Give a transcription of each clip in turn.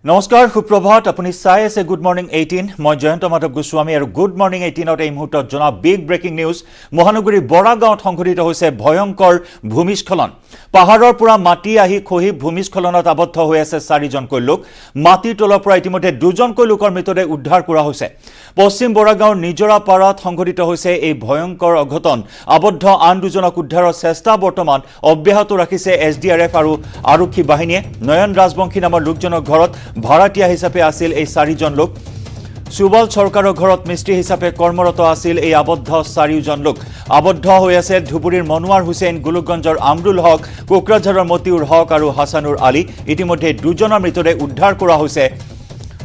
নমস্কাৰ সুপ্ৰভাত আপুনি চাই আছে গুড মৰ্নিং 18 মই জয়ন্ত মাধৱ গোস্বামী আৰু গুড মৰ্নিং 18ত এই মুহূৰ্তত জনা বিগ ব্ৰেকিং নিউজ মহানগৰীৰ বৰাগাঁৱত সংঘটিত হৈছে ভয়ংকৰ ভূমিস্খলন পাহাৰৰ পৰা মাটি আহি খহি ভূমিস্খলনত আবদ্ধ হৈ আছে 4জনকৈ লোক মাটিৰ তলৰ পৰা ইতিমধ্যে 2জনকৈ লোকৰ মৃতদেহ উদ্ধাৰ কৰা হৈছে পশ্চিম বৰাগাঁৱৰ নিজৰা পাৰত সংঘটিত হৈছে এই ভয়ংকৰ অঘটন আবদ্ধ আন 2জনক উদ্ধাৰৰ চেষ্টা বৰ্তমান অব্যাহত ৰাখিছে SDRF আৰু আৰক্ষী বাহিনীয়ে নয়ন ৰাজবংশী নামৰ লোকজনৰ ঘৰত ভাড়াটিয়া হিচাপে আছিল এই 4জন লোক সুবল সৰকাৰৰ ঘৰত মিস্ত্ৰী হিচাপে কৰ্মৰত আছিল এই আবদ্ধ 4জন লোক আবদ্ধ হৈ আছে ধুবুৰীৰ মনোৱাৰ হুছেইন গুলুকগঞ্জৰ আমৰুল হক কোকৰাঝাৰৰ মতিউৰ হক আৰু হাসানুৰ আলী ইতিমধ্যে 2জনৰ মৃতদেহ উদ্ধাৰ কৰা হৈছে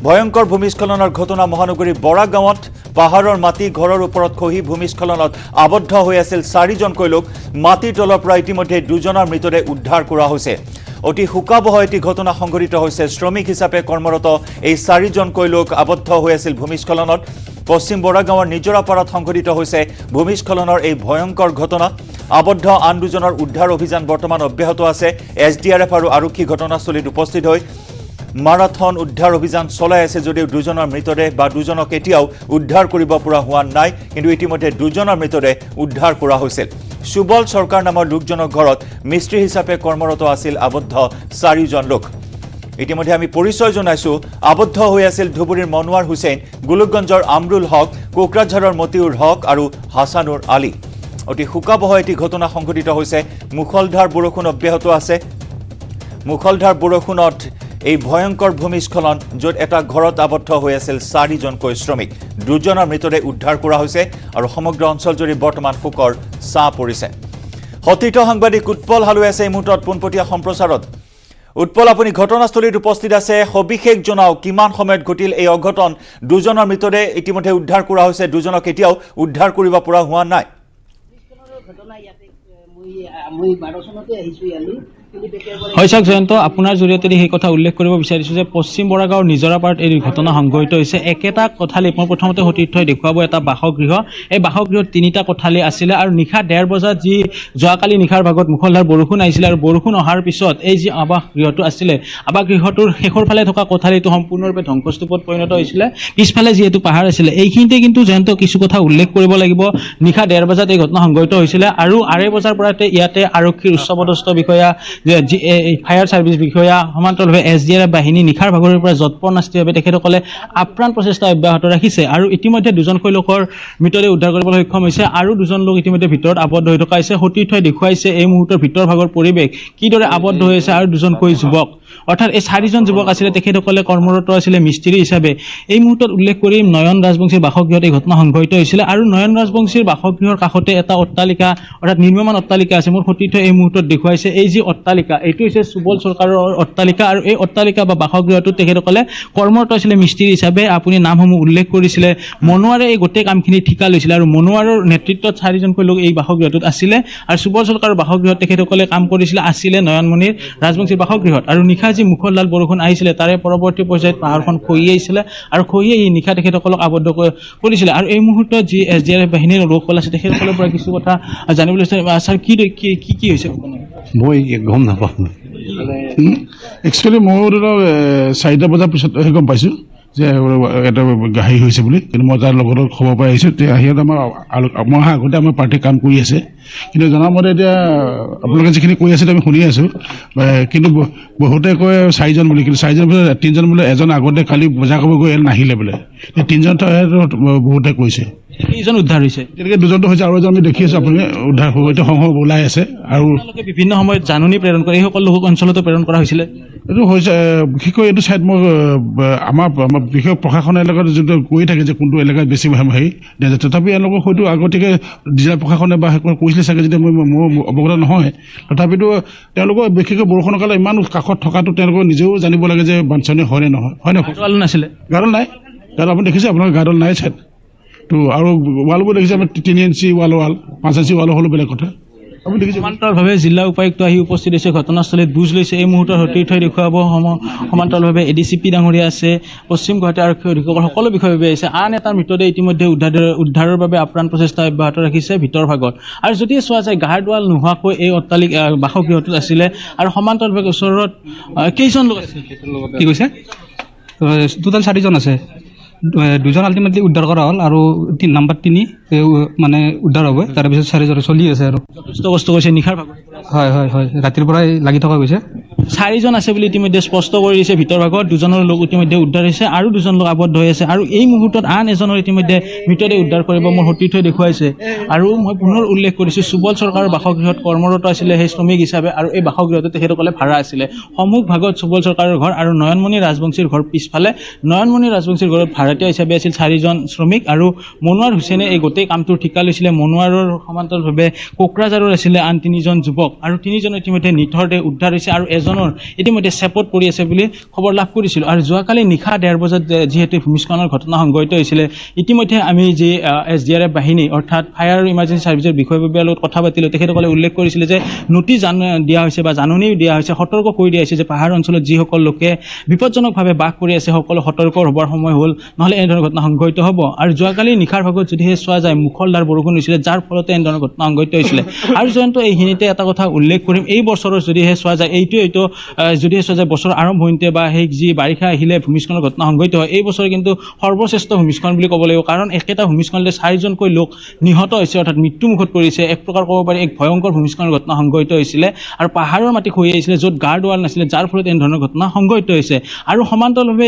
ভয়ংকৰ ভূমিস্খলনৰ ঘটনা মহানগৰীৰ বৰাগাঁৱত পাহাৰৰ মাটি ঘৰৰ ওপৰত খহি ভূমিস্খলনত আবদ্ধ হৈ আছিল 4জনকৈ লোক মাটিৰ তলৰ পৰা ইতিমধ্যে 2জনৰ মৃতদেহ উদ্ধাৰ কৰা হৈছে অতি হুকাবহ এটি ঘটনা সংঘটিত হৈছে শ্ৰমিক হিচাপে কৰ্মৰত এই 4জনকৈ লোক আবদ্ধ হৈ আছিল ভূমিস্খলনত পশ্চিম বৰাগাঁৱৰ নিজৰাপাৰাত সংঘটিত হৈছে ভূমিস্খলনৰ এই ভয়ংকৰ ঘটনা আবদ্ধ আন 2জনৰ উদ্ধাৰ অভিযান বৰ্তমান অব্যাহত আছে SDRF আৰু আৰক্ষী ঘটনাস্থলীত উপস্থিত হৈ মাৰাথন উদ্ধাৰ অভিযান চলাই আছে যদিও 2জনৰ মৃতদেহ বা 2জনক এতিয়াও উদ্ধাৰ কৰিব পৰা হোৱা নাই কিন্তু ইতিমধ্যে 2জনৰ মৃতদেহ উদ্ধাৰ কৰা হৈছিল সুবল সৰকাৰ নামৰ লোকজনৰ ঘৰত মিস্ত্ৰী হিচাপে কৰ্মৰত আছিল আবদ্ধ 4জন লোক ইতিমধ্যে আমি পৰিচয় জনাইছো আবদ্ধ হৈ আছিল ধুবুৰীৰ মনোৱাৰ হুছেইন গুলুকগঞ্জৰ আমৰুল হক কোকৰাঝাৰৰ মতিউৰ হক আৰু হাসানুৰ আলী অতি হুকাবহ এটি ঘটনা সংঘটিত হৈছে মুখলধাৰ বৰষুণ অব্যাহত আছে মুখলধাৰ বৰষুণত এই ভয়ংকৰ ভূমিস্খলন য'ত এটা ঘৰত আবদ্ধ হৈ আছিল 4জনকৈ শ্ৰমিক 2জনৰ মৃতদেহ উদ্ধাৰ কৰা হৈছে আৰু সমগ্ৰ অঞ্চলজুৰি বৰ্তমান শোকৰ ছাঁ পৰিছে সতীৰ্থ সাংবাদিক উৎপল হালৈ আছে এই মুহূৰ্তত পোনপটীয়া সম্প্ৰচাৰত উৎপল আপুনি ঘটনাস্থলীত উপস্থিত আছে সবিশেষ জনাও কিমান সময়ত ঘটিল এই অঘটন 2জনৰ মৃতদেহ ইতিমধ্যে উদ্ধাৰ কৰা হৈছে 2জনক এতিয়াও উদ্ধাৰ কৰিব পৰা হোৱা নাই হয় চাওক জয়ন্ত আপোনাৰ জৰিয়তে সেই কথা উল্লেখ কৰিব বিচাৰিছোঁ যে পশ্চিম বৰাগাঁৱৰ নিজৰাপাৰত এই ঘটনা সংঘটিত হৈছে একেটা কোঠালি মই প্ৰথমতে সতীৰ্থই দেখুৱাব এটা বাসগৃহ এই বাসগৃহত 3টা কোঠালি আছিলে আৰু নিশা 1:30 বজাত যি যোৱাকালি নিশাৰ ভাগত মুখলধাৰ বৰষুণ আহিছিলে আৰু বৰষুণ অহাৰ পিছত এই যি আৱাসগৃহটো আছিলে আৱাসগৃহটোৰ শেষৰ ফালে থকা কোঠালিটো সম্পূৰ্ণৰূপে ধ্বংসস্তূপত পৰিণত হৈছিলে পিছফালে যিহেতু পাহাৰ আছিলে এইখিনিতে কিন্তু জয়ন্ত কিছু কথা উল্লেখ কৰিব লাগিব নিশা 1:30 বজাত এই ঘটনা সংঘটিত হৈছিলে আৰু 2:30 বজাৰ পৰাতে ইয়াতে আৰক্ষীৰ উচ্চপদস্থ বিষয়া ফায়াৰ সাৰ্ভিস বিষয়া সমান্তৰালভাৱে SDRF বাহিনী নিশাৰ ভাগৰৰ পৰা যৎপৰোনাস্তিভাৱে তেখেতসকলে আপ্ৰাণ প্ৰচেষ্টা অব্যাহত ৰাখিছে আৰু ইতিমধ্যে 2জনকৈ লোকৰ মৃতদেহ উদ্ধাৰ কৰিবলৈ সক্ষম হৈছে আৰু 2জন লোক ইতিমধ্যে ভিতৰত আবদ্ধ হৈ থকা হৈছে সতীৰ্থই দেখুৱাইছে এই মুহূৰ্তৰ ভিতৰ ভাগৰ পৰিৱেশ কিদৰে আবদ্ধ হৈ আছে আৰু 2জনকৈ যুৱক অৰ্থাৎ এই 4জন যুৱক আছিলে তেখেতসকলে কৰ্মৰত আছিলে মিস্ত্ৰী হিচাপে এই মুহূৰ্তত উল্লেখ কৰি নয়ন ৰাজবংশীৰ বাসগৃহত এই ঘটনা সংঘটিত হৈছিলে আৰু নয়ন ৰাজবংশীৰ বাসগৃহৰ কাষতে এটা অট্টালিকা অৰ্থাৎ নিৰ্মাণ অট্টালিকা আছে মোৰ সতীৰ্থই এই মুহূৰ্তত দেখুৱাইছে এই যি অট্টালিকা এইটো হৈছে সুবল সৰকাৰৰ অট্টালিকা আৰু এই অট্টালিকা বা বাসগৃহটোত তেখেতসকলে কৰ্মৰত আছিলে মিস্ত্ৰী হিচাপে আপুনি নামসমূহ উল্লেখ কৰিছিলে মনোৱাৰে এই গোটেই কামখিনি ঠিকা লৈছিলে আৰু মনোৱাৰৰ নেতৃত্বত 4জনকৈ লোক এই বাসগৃহটোত আছিলে আৰু সুবল সৰকাৰৰ বাসগৃহত তেখেতসকলে কাম কৰিছিলে আছিলে নয়নমণিৰ ৰাজবংশীৰ বাসগৃহত আৰু নিশা যি মুখলধাৰ বৰষুণ আহিছিলে তাৰে পৰৱৰ্তী পৰ্যায়ত পাহাৰখন খহি আহিছিলে আৰু খহি আহি নিশা তেখেতসকলক আবদ্ধ কৰিছিলে আৰু এই মুহূৰ্তত যি SDRF বাহিনীৰ লোকসকল আছে তেখেতসকলৰ পৰা কিছু কথা জানিবলৈ ছাৰ কি হৈছে মই গম নাপাওঁ একচুৱেলি মই 4টা বজাৰ পিছত গম পাইছোঁ যে এটা হেৰি হৈছে বুলি কিন্তু মই তাৰ লগত খবৰ পাই আহিছোঁ এতিয়া সিহঁত আমাৰ আগতে আমাৰ পাৰ্টি কাম কৰি আছে কিন্তু জনামতে এতিয়া আপোনালোকে যিখিনি কৈ আছে আমি শুনি আছোঁ কিন্তু বহুতে কয় 4জন বুলি কিন্তু 4জন বোলে 3জন বোলে এজন আগতে কালি বজাৰ কৰিব গৈ নাহিলে বোলে 3জন বহুতে কৈছে কেইজন উদ্ধাৰ হৈছে তেনেকৈ 2জনটো হৈছে আৰু এজন আমি দেখি আছোঁ আপুনি উদ্ধাৰ হৈ সংঘ ওলাই আছে আৰু বিভিন্ন সময়ত জাননী প্ৰেৰণ কৰে এই সকলো লোক অঞ্চলতো প্ৰেৰণ কৰা হৈছিলে এইটো হৈছে বিশেষকৈ এইটো ছাইড মই আমাৰ বিশেষ প্ৰশাসনৰ এলেকাত যোনটো কৈ থাকে যে কোনটো এলেকাত বেছি হেৰি তথাপি এওঁলোকক হয়তো আগতীয়াকৈ জিলা প্ৰশাসনে বা কৈছিলে চাগে যেতিয়া মোৰ অৱগত নহয় তথাপিতো তেওঁলোকৰ বিশেষকৈ বৰষুণৰ কালত ইমান কাষত থকাটো তেওঁলোকে নিজেও জানিব লাগে যে বানপানী হয় নে নহয় হয় নহয় নাছিলে গাৰ্ডল নাই গাৰ্ডল আপুনি দেখিছে আপোনাৰ গাৰ্ডল নাই ছাইড তো আৰু ৱালবোৰ দেখিছে আমাৰ 3 ইঞ্চি ৱাল 5 ইঞ্চি ৱাল হ'লেও বেলেগ কথা সমান্তৰালভাৱে জিলা উপায়ুক্ত আহি উপস্থিত হৈছে ঘটনাস্থলীত বুজ লৈছে এই মুহূৰ্তৰ সতীৰ্থই দেখুৱাব সমান্তৰালভাৱে ADCP ডাঙৰীয়া আছে পশ্চিম গুৱাহাটী আৰক্ষী অধীক্ষকৰ সকলো বিষয়ভাৱে আছে আন এটা মৃতদেহ ইতিমধ্যে উদ্ধাৰৰ বাবে আপ্ৰাণ প্ৰচেষ্টা অব্যাহত ৰাখিছে ভিতৰ ভাগত আৰু যদি চোৱা যায় গাৰ্ডৱাল নোহোৱাকৈ এই অট্টালিকা বাসগৃহটোত আছিলে আৰু সমান্তৰালভাৱে ওচৰত কেইজন লোক আছে কি কৈছে টোটাল 4 জন আছে, 2 জন আলটিমেটলি উদ্ধাৰ কৰা হ'ল আৰু নাম্বাৰ 3 মানে উদ্ধাৰ হ'ব, তাৰপিছত 4 জন চলি আছে আৰু যথেষ্ট কষ্ট কৰিছে নিশাৰ ভাগত। হয় হয় হয়, ৰাতিৰ পৰাই লাগি থকা গৈছে। 4 জন আছে বুলি ইতিমধ্যে স্পষ্ট কৰি দিছে ভিতৰ ভাগত, 2 জনৰ লোক ইতিমধ্যে উদ্ধাৰ হৈছে আৰু 2 জন লোক আবদ্ধ হৈ আছে আৰু এই মুহূৰ্তত আন এজনৰ ইতিমধ্যে মৃতদেহ উদ্ধাৰ কৰিব মোৰ সতীৰ্থই দেখুৱাইছে। আৰু মই পুনৰ উল্লেখ কৰিছোঁ, সুবল চৰকাৰৰ বাসগৃহত কৰ্মৰত আছিলে সেই শ্ৰমিক হিচাপে আৰু এই বাসগৃহতে তেখেতসকলে ভাড়া আছিলে। সন্মুখ ভাগত সুবল চৰকাৰৰ ঘৰ আৰু নয়নমণি ৰাজবংশীৰ ঘৰ পিছফালে। নয়নমণি ৰাজবংশীৰ ঘৰত ভাড়াতীয়া হিচাপে আছিল 4 জন শ্ৰমিক আৰু মনোৱাৰ হুছেইনে এই গোটেই কামটোৰ ঠিকা লৈছিলে। মনোৱাৰৰ সমান্তৰালভাৱে কোকৰাঝাৰৰ আছিলে আন 3 জন যুৱক আৰু 3 জন ইতিমধ্যে নিথৰ দেহ উদ্ধাৰ হৈছে আৰু এজনৰ ইতিমধ্যে চেপত পৰি আছে বুলি খবৰ লাভ কৰিছিলোঁ। আৰু যোৱাকালি নিশা 1:30 বজাত যিহেতু ভূমিস্খলনৰ ঘটনা সংঘটিত হৈছিলে, ইতিমধ্যে আমি যি SDRF বাহিনী অৰ্থাৎ ফায়াৰ আৰু ইমাৰ্জেঞ্চি ছাৰ্ভিচৰ বিষয়ববীয়াৰ লগত কথা পাতিলোঁ। তেখেতসকলে উল্লেখ কৰিছিলে যে নটিচ দিয়া হৈছে বা জাননী দিয়া হৈছে, সতৰ্ক কৰি দিয়া হৈছে যে পাহাৰ অঞ্চলত যিসকল লোকে বিপদজনকভাৱে বাস কৰি আছে সকলো সতৰ্ক হ'বৰ সময় হ'ল, নহ'লে এনেধৰণৰ ঘটনা সংঘটিত হ'ব। আৰু যোৱাকালি নিশাৰ ভাগত যদিহে চোৱা যায় মুখলধাৰ বৰষুণ হৈছিলে, যাৰ ফলতে এনেধৰণৰ ঘটনা সংঘটিত হৈছিলে। আৰু জয়ন্ত এইখিনিতে এটা কথা উল্লেখ কৰিম, এই বছৰৰ যদিহে চোৱা যায় এইটো যদিহে চোৱা যায় বছৰ আৰম্ভণিতে বা সেই যি বাৰিষা আহিলে ভূমিস্খলনৰ ঘটনা সংঘটিত হয়, এই বছৰ কিন্তু সৰ্বশ্ৰেষ্ঠ ভূমিস্খলন বুলি ক'ব লাগিব। কাৰণ একেটা ভূমিস্খলনতে 4 জনকৈ লোক নিহত হৈছে অৰ্থাৎ মৃত্যুমুখত পৰিছে। এক প্ৰকাৰ ক'ব পাৰি এক ভয়ংকৰ ভূমিস্খলনৰ ঘটনা সংঘটিত হৈছিলে আৰু পাহাৰৰ মাটি খহি আহিছিলে য'ত গাৰ্ড ৱাল নাছিলে, যাৰ ফলত এনেধৰণৰ ঘটনা সংঘটিত হৈছে। আৰু সমান্তৰালভাৱে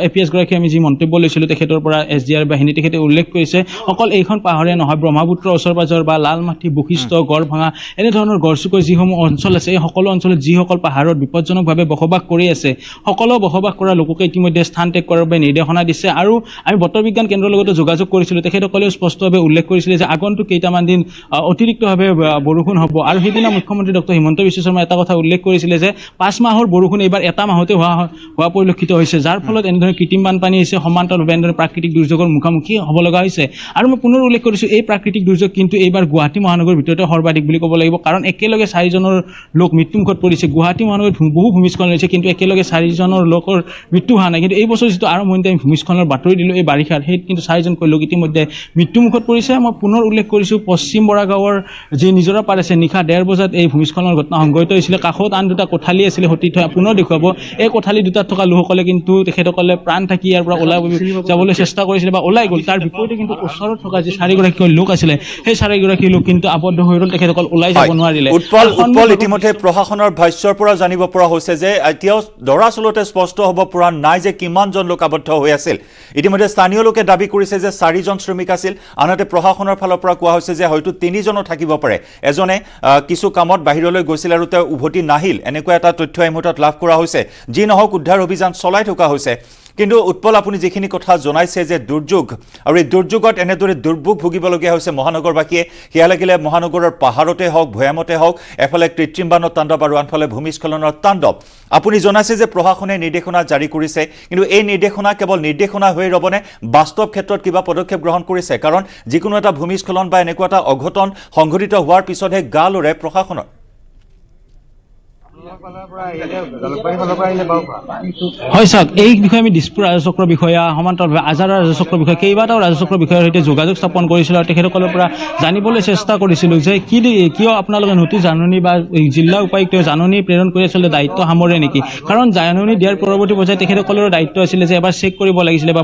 APS গৰাকী আমি যি মন্তব্য লৈছিলোঁ তেখেতৰ পৰা SDRF বাহিনী, তেখেতে উল্লেখ কৰিছে অকল এইখন পাহাৰে নহয়, ব্ৰহ্মপুত্ৰ ওচৰ পাজৰ বা লালমাটি, বশিষ্ঠ, গড়ভঙা এনেধৰণৰ গড়চুকৰ যিসমূহ অঞ্চল আছে, এই সকলো অঞ্চলত যিসকল পাহাৰত বিপদজনকভাৱে বসবাস কৰি আছে, সকলো বসবাস কৰা লোককে ইতিমধ্যে স্থান ত্যাগ কৰাৰ বাবে নিৰ্দেশনা দিছে। আৰু আমি বতৰ বিজ্ঞান কেন্দ্ৰৰ লগতো যোগাযোগ কৰিছিলোঁ, তেখেতসকলেও স্পষ্টভাৱে উল্লেখ কৰিছিলে যে আগন্তুক কেইটামান দিন অতিৰিক্তভাৱে বৰষুণ হ'ব। আৰু সেইদিনা মুখ্যমন্ত্ৰী ডক্টৰ হিমন্ত বিশ্ব শৰ্মাই এটা কথা উল্লেখ কৰিছিলে যে 5 মাহৰ বৰষুণ এইবাৰ এটা মাহতে হোৱা পৰিলক্ষিত হৈছে, যাৰ ফলত এনেধৰণৰ কৃত্ৰিম বানপানী হৈছে, সমান্তৰালভাৱে এনেধৰণৰ প্ৰাকৃতিক দুৰ্যোগৰ মুখামুখি হ'ব লগা হৈছে। আৰু মই পুনৰ উল্লেখ কৰিছোঁ এই প্ৰাকৃতিক দুৰ্যোগ কিন্তু এইবাৰ গুৱাহাটী মহানগৰৰ ভিতৰতে সৰ্বাধিক বুলি ক'ব লাগিব। কাৰণ একেলগে 4 জনৰ লোক মৃত্যুমুখত পৰিছে। গুৱাহাটী মহানগৰত বহু ভূমিস্খলন হৈছে কিন্তু একেলগে 4 জনৰ লোকৰ মৃত্যু হোৱা নাই। কিন্তু এই বছৰ যিটো আৰম্ভণিতে আমি ভূমিস্খলনৰ বাতৰি দিলোঁ এই বাৰিষাৰ, সেই কিন্তু 4 জনকৈ লোক ইতিমধ্যে মৃত্যুমুখত পৰিছে। মই পুনৰ উল্লেখ কৰিছোঁ পশ্চিম বৰাগাঁৱৰ যি নিজৰা পাৰ আছে, নিশা 1:30 বজাত এই ভূমিস্খলনৰ ঘটনা সংঘটিত হৈছিলে। কাষত আন 2টা কোঠালি আছিলে, সতীৰ্থ পুনৰ দেখুৱাব। এই কোঠালি 2টাত থকা লোকসকলে কিন্তু তেখেতসকলে প্ৰাণ থাকি ইয়াৰ পৰা ওলাই যাবলৈ চেষ্টা কৰিছিলে বা ওলাই গ'ল। তাৰ বিপৰীতে কিন্তু ওচৰত থকা যি 4গৰাকী লোক আছিলে, সেই 4গৰাকী লোক কিন্তু আবদ্ধ হৈ গ'ল, তেখেতসকল ওলাই যাব নোৱাৰিলে। উৎপল ইতিমধ্যে প্ৰশাসনৰ ভাষ্যৰ পৰা জানিব পৰা হৈছে যে এতিয়াও দৰাচলতে স্পষ্ট হ'ব পৰা নাই যে কিমানজন লোক আবদ্ধ হৈ আছিল। ইতিমধ্যে স্থানীয় লোকে দাবী কৰিছে যে 4 জন শ্ৰমিক আছিল, আনহাতে প্ৰশাসনৰ ফালৰ পৰা কোৱা হৈছে যে হয়তো 3 জনো থাকিব পাৰে। এজনে কিছু কামত বাহিৰলৈ গৈছিল আৰু তেওঁ উভতি নাহিল, এনেকুৱা এটা তথ্য এই মুহূৰ্তত লাভ কৰা হৈছে। যি নহওক উদ্ধাৰ অভিযান চলাই থকা হৈছে। কিন্তু উৎপল আপুনি যিখিনি কথা জনাইছে যে দুৰ্যোগ আৰু এই দুৰ্যোগত এনেদৰে দুৰ্ভোগ ভুগিবলগীয়া হৈছে মহানগৰবাসীয়ে, সেয়া লাগিলে মহানগৰৰ পাহাৰতে হওক, ভৈয়ামতে হওক, এফালে কৃত্ৰিম বানৰ তাণ্ডৱ আৰু আনফালে ভূমিস্খলনৰ তাণ্ডৱ। আপুনি জনাইছে যে প্ৰশাসনে নিৰ্দেশনা জাৰি কৰিছে, কিন্তু এই নিৰ্দেশনা কেৱল নিৰ্দেশনা হৈ ৰ'বনে, বাস্তৱ ক্ষেত্ৰত কিবা পদক্ষেপ গ্ৰহণ কৰিছে? কাৰণ যিকোনো এটা ভূমিস্খলন বা এনেকুৱা এটা অঘটন সংঘটিত হোৱাৰ পিছতহে গা লৰে প্ৰশাসনৰ। হয় চাওক, এই বিষয়ে আমি দিছপুৰ ৰাজচক্ৰ বিষয়া, সমান্তৰালভাৱে আজাৰা ৰাজচক্ৰ বিষয়া, কেইবাটাও ৰাজচক্ৰ বিষয়াৰ সৈতে যোগাযোগ স্থাপন কৰিছিলোঁ আৰু তেখেতসকলৰ পৰা জানিবলৈ চেষ্টা কৰিছিলোঁ যে কিয় আপোনালোকে নটিচ জাননী বা জিলা উপায়ুক্তই জাননী প্ৰেৰণ কৰি আচলতে দায়িত্ব সামৰে নেকি? কাৰণ জাননী দিয়াৰ পৰৱৰ্তী পৰ্যায়ত তেখেতসকলৰ দায়িত্ব আছিলে যে এবাৰ চেক কৰিব লাগিছিলে বা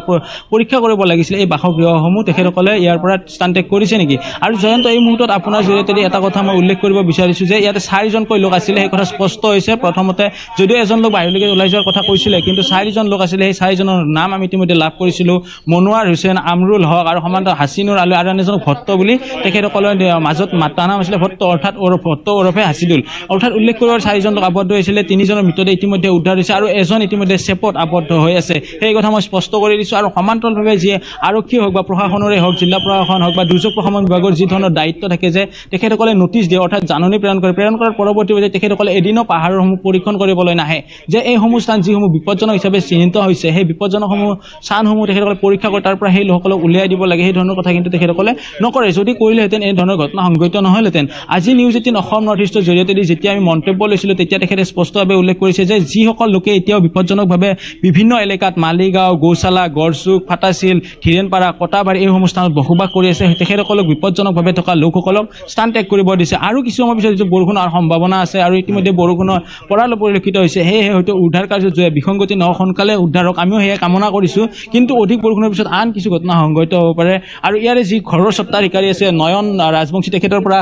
পৰীক্ষা কৰিব লাগিছিলে এই বাসগৃহসমূহ তেখেতসকলে ইয়াৰ পৰা স্থান ত্যাগ কৰিছে নেকি। আৰু জয়ন্ত, এই মুহূৰ্তত আপোনাৰ জৰিয়তে এটা কথা মই উল্লেখ কৰিব বিচাৰিছোঁ যে ইয়াতে 4 জনকৈ লোক আছিলে, সেই কথা স্পষ্ট হৈছে। প্ৰথমতে যদিও এজন লোক বাহিৰলৈকে ওলাই যোৱাৰ কথা কৈছিলে, কিন্তু 4 জন লোক আছিলে। সেই 4 জনৰ নাম আমি ইতিমধ্যে লাভ কৰিছিলোঁ, মনোৱাৰ হুছেইন, আমৰুল হক আৰু সমান্তৰাল হাছিনুৰ আলু আৰু আন এজন ভট্ট বুলি। তেখেতসকলৰ মাজত মাতা নাম আছিলে ভট্ট, অৰ্থাৎ ভট্ট ওৰফে হাছিদুল। অৰ্থাৎ উল্লেখ কৰিব 4 জন লোক আবদ্ধ হৈছিলে, 3 জনৰ মৃতদেহ ইতিমধ্যে উদ্ধাৰ হৈছে আৰু এজন ইতিমধ্যে চেপত আবদ্ধ হৈ আছে। সেই কথা মই স্পষ্ট কৰি দিছোঁ। আৰু সমান্তৰালভাৱে যিয়ে আৰক্ষী হওক বা প্ৰশাসনৰে হওক, জিলা প্ৰশাসন হওক বা দুৰ্যোগ প্ৰশমন বিভাগৰ যি ধৰণৰ দায়িত্ব থাকে যে তেখেতসকলে নটিচ দিয়ে, অৰ্থাৎ জাননী প্ৰেৰণ কৰাৰ পৰৱৰ্তী পৰ্যায়ত তেখেতসকলে এদিনো পাহাৰসমূহ পৰীক্ষণ কৰিবলৈ নাহে যে এইসমূহ স্থান যিসমূহ বিপদজনক হিচাপে চিহ্নিত হৈছে, সেই বিপদজনকসমূহ স্থানসমূহ তেখেতসকলে পৰীক্ষা কৰি তাৰ পৰা সেই লোকসকলক উলিয়াই দিব লাগে। সেই ধৰণৰ কথা কিন্তু তেখেতসকলে নকৰে। যদি কৰিলেহেঁতেন এই ধৰণৰ ঘটনা সংঘটিত নহ'লহেঁতেন। আজি News 18 অসম নৰ্থ ইষ্টৰ জৰিয়তে যেতিয়া আমি মন্তব্য লৈছিলোঁ, তেতিয়া তেখেতে স্পষ্টভাৱে উল্লেখ কৰিছে যে যিসকল লোকে এতিয়াও বিপদজনকভাৱে বিভিন্ন এলেকাত মালিগাঁও, গৌচালা, গড়চুক, ফাটাচিল, ধীৰেনপাৰা, কটাবাৰী এইসমূহ স্থানত বসবাস কৰি আছে, তেখেতসকলক বিপদজনকভাৱে থকা লোকসকলক স্থান ত্যাগ কৰিব দিছে। আৰু কিছু সময় পিছত বৰষুণ হোৱাৰ সম্ভাৱনা আছে আৰু ইতিমধ্যে বৰষুণৰ সম্পূৰ্ণ পৰাল পৰিলক্ষিত হৈছে সেয়েহে হয়তো উদ্ধাৰ কাৰ্যত বিসংগতি ন সোনকালে উদ্ধাৰক আমিও সেয়া কামনা কৰিছোঁ কিন্তু অধিক বৰষুণৰ পিছত আন কিছু ঘটনা সংঘটিত হ'ব পাৰে আৰু ইয়াৰে যি ঘৰৰ স্বত্বাধিকাৰী আছে নয়ন ৰাজবংশী তেখেতৰ পৰা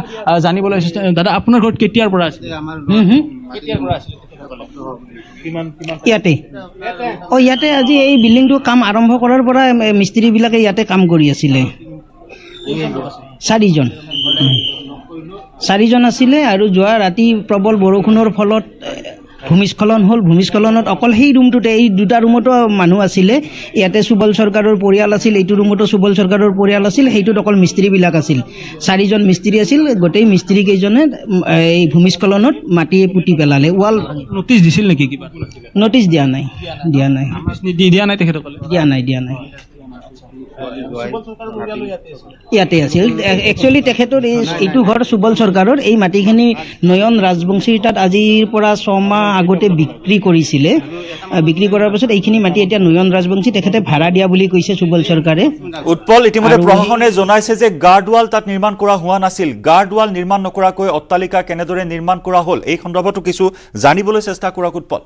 জানিবলৈ দাদা আপোনাৰ ঘৰত কেতিয়াৰ পৰা আছে কেতিয়াৰ পৰা আছিল ইয়াতে আজি এই বিল্ডিংটো কাম আৰম্ভ কৰাৰ পৰা মিস্ত্ৰীবিলাকে ইয়াতে কাম কৰি আছিলে চাৰিজন আছিলে আৰু যোৱা ৰাতি প্ৰবল বৰষুণৰ ফলত ভূমিস্খলন হ'ল ভূমিস্খলনত অকল সেই ৰুমটোতে এই দুটা ৰুমতো মানুহ আছিলে ইয়াতে সুবল চৰকাৰৰ পৰিয়াল আছিল এইটো ৰুমতো সুবল চৰকাৰৰ পৰিয়াল আছিল সেইটোত অকল মিস্ত্ৰীবিলাক আছিল চাৰিজন মিস্ত্ৰী আছিল গোটেই মিস্ত্ৰী কেইজনে এই ভূমিস্খলনত মাটি পুতি পেলালে ৱাল নটিচ দিছিল নেকি কিবা নটিচ দিয়া নাই তেখেতসকলে দিয়া নাই ইয়াতে আছিল একচুৱেলি তেখেতৰ এইটো ঘৰ সুবল চৰকাৰৰ এই মাটিখিনি নয়ন ৰাজবংশীৰ তাত আজিৰ পৰা 6 মাহ আগতে বিক্ৰী কৰিছিলে বিক্ৰী কৰাৰ পাছত এইখিনি মাটি এতিয়া নয়ন ৰাজবংশী তেখেতে ভাড়া দিয়া বুলি কৈছে সুবল চৰকাৰে উৎপল ইতিমধ্যে প্ৰশাসনে জনাইছে যে গাৰ্ডৱাল তাত নিৰ্মাণ কৰা হোৱা নাছিল গাৰ্ডৱাল নিৰ্মাণ নকৰাকৈ অট্টালিকা কেনেদৰে নিৰ্মাণ কৰা হ'ল এই সন্দৰ্ভতো কিছু জানিবলৈ চেষ্টা কৰক উৎপল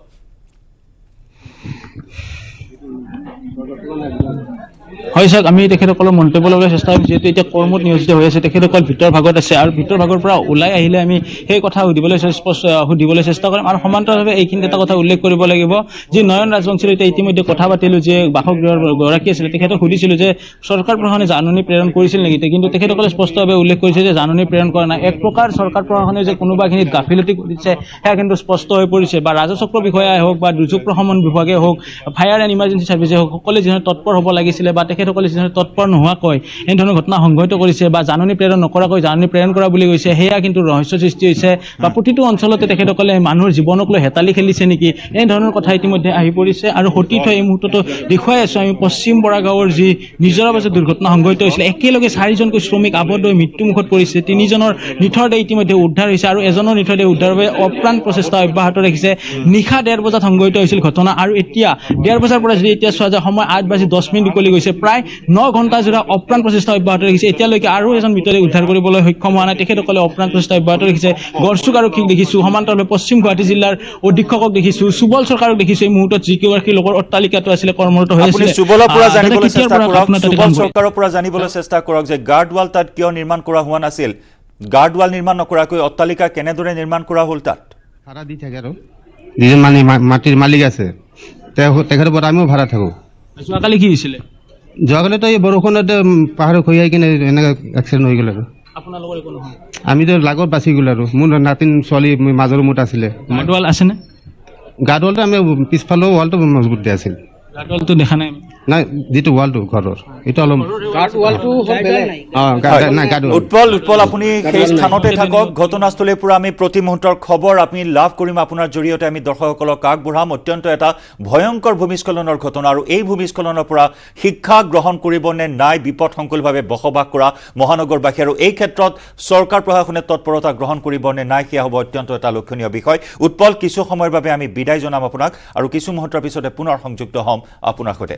হয় স্যাৰ আমি তেখেতসকলৰ মন্তব্য ল'বলৈ চেষ্টা কৰিম যেহেতু এতিয়া কৰ্মত নিয়োজিত হৈ আছে তেখেতসকল ভিতৰ ভাগত আছে আৰু ভিতৰ ভাগৰ পৰা ওলাই আহিলে আমি সেই কথা সুধিবলৈ চেষ্টা কৰিম আৰু সমান্তৰালভাৱে এইখিনিত এটা কথা উল্লেখ কৰিব লাগিব যে নয়ন ৰাজবংশীৰ এতিয়া ইতিমধ্যে কথা পাতিলোঁ যে বাসগৃহৰ গৰাকী আছিলে তেখেতক সুধিছিলোঁ যে চৰকাৰ প্ৰশাসনে জাননী প্ৰেৰণ কৰিছিল নেকি কিন্তু তেখেতসকলে স্পষ্টভাৱে উল্লেখ কৰিছে যে জাননী প্ৰেৰণ কৰা নাই এক প্ৰকাৰ চৰকাৰ প্ৰশাসনে যে কোনোবাখিনিত গাফিলতি কৰিছে সেয়া কিন্তু স্পষ্ট হৈ পৰিছে বা ৰাজচক্ৰ বিষয়াই হওক বা দুৰ্যোগ প্ৰশমন বিভাগে হওক ফায়াৰ এণ্ড ইমাৰ্জেঞ্চি ছাৰ্ভিচে হওক সকলোৱে যিধৰণে তৎপৰ হ'ব লাগিছিলে বা তেখেতসকলে যিধৰণে তৎপৰ নোহোৱাকৈ এনেধৰণৰ ঘটনা সংঘটিত কৰিছে বা জাননী প্ৰেৰণ নকৰাকৈ জাননী প্ৰেৰণ কৰা বুলি কৈছে সেয়া কিন্তু ৰহস্য সৃষ্টি হৈছে বা প্ৰতিটো অঞ্চলতে তেখেতসকলে মানুহৰ জীৱনক লৈ হেতালি খেলিছে নেকি এনেধৰণৰ কথা ইতিমধ্যে আহি পৰিছে আৰু সতীৰ্থ এই মুহূৰ্ততো দেখুৱাই আছোঁ আমি পশ্চিম বৰাগাঁৱৰ যি নিজৰা মাজত দুৰ্ঘটনা সংঘটিত হৈছিলে একেলগে 4জনকৈ শ্ৰমিক আবদ্ধ হৈ মৃত্যুমুখত পৰিছে 3জনৰ নিথৰ দেহ ইতিমধ্যে উদ্ধাৰ হৈছে আৰু এজনৰ নিথৰ দেহ উদ্ধাৰৰ বাবে অপ্ৰাণ প্ৰচেষ্টা অব্যাহত ৰাখিছে নিশা 1:30 বজাত সংঘটিত হৈছিল ঘটনা আৰু এতিয়া 1:30 বজাৰ পৰা যদি এতিয়া চোৱা যায় সময় 8:10 উকলি গৈছে প্ৰায় 9 ঘণ্টা জোৰা অপ্ৰাণ প্ৰচেষ্টা অব্যাহত ৰাখিছে এতিয়ালৈকে আৰু এজন মৃতদেহ উদ্ধাৰ কৰিবলৈ সক্ষম হোৱা নাই তেখেতসকলে অপ্ৰাণ প্ৰচেষ্টা অব্যাহত ৰাখিছে গড়চুক আৰক্ষীক দেখিছোঁ সমান্তৰালভাৱে পশ্চিম গুৱাহাটী জিলাৰ অধীক্ষকক দেখিছোঁ সুবল চৰকাৰক দেখিছোঁ এই মুহূৰ্তত যিকেইগৰাকী লোকৰ অট্টালিকাটো আছিলে কৰ্মৰত হৈ আছিল সুবলৰ পৰা জানিবলৈ চেষ্টা কৰক সুবল চৰকাৰৰ পৰা জানিবলৈ চেষ্টা কৰক যে গাৰ্ডৱাল তাত কিয় নিৰ্মাণ কৰা হোৱা নাছিল গাৰ্ডৱাল নিৰ্মাণ নকৰাকৈ অট্টালিকা কেনেদৰে নিৰ্মাণ কৰা হ'ল তাত ভাড়া দি থাকে আৰু যিজন মাটিৰ মালিক আছে তেখেতৰ পৰা আমিও ভাড়া থাকোঁ যোৱাকালি কি হৈছিলে যোৱাকালিতো এই বৰষুণতে পাহাৰত খহি কিনে এনেকৈ এক্সিডেণ্ট হৈ গ'ল আৰু আপোনালোকৰ একো নহয় আমিতো লাগত বাচি গ'ল আৰু মোৰ নাতিন ছোৱালী মাজৰ মুঠ আছিলে গাৰ্ডৱাল আছেনে গাৰ্ডৱালটো আমি পিছফালেও ৱালটো মজবুত দিয়া আছিল গাৰ্ডৱালটো দেখা নাই নাই যিটো ৱালটো ঘৰৰ এইটো অলপ উৎপল আপুনি সেই স্থানতে থাকক ঘটনাস্থলীৰ পৰা আমি প্ৰতি মুহূৰ্তৰ খবৰ আমি লাভ কৰিম আপোনাৰ জৰিয়তে আমি দৰ্শকসকলক আগবঢ়াম অত্যন্ত এটা ভয়ংকৰ ভূমিস্খলনৰ ঘটনা আৰু এই ভূমিস্খলনৰ পৰা শিক্ষা গ্ৰহণ কৰিব নে নাই বিপদসংকুলভাৱে বসবাস কৰা মহানগৰবাসী আৰু এই ক্ষেত্ৰত চৰকাৰ প্ৰশাসনে তৎপৰতা গ্ৰহণ কৰিব নে নাই সেয়া হ'ব অত্যন্ত এটা লক্ষণীয় বিষয় উৎপল কিছু সময়ৰ বাবে আমি বিদায় জনাম আপোনাক আৰু কিছু মুহূৰ্তৰ পিছতে পুনৰ সংযুক্ত হ'ম আপোনাৰ সৈতে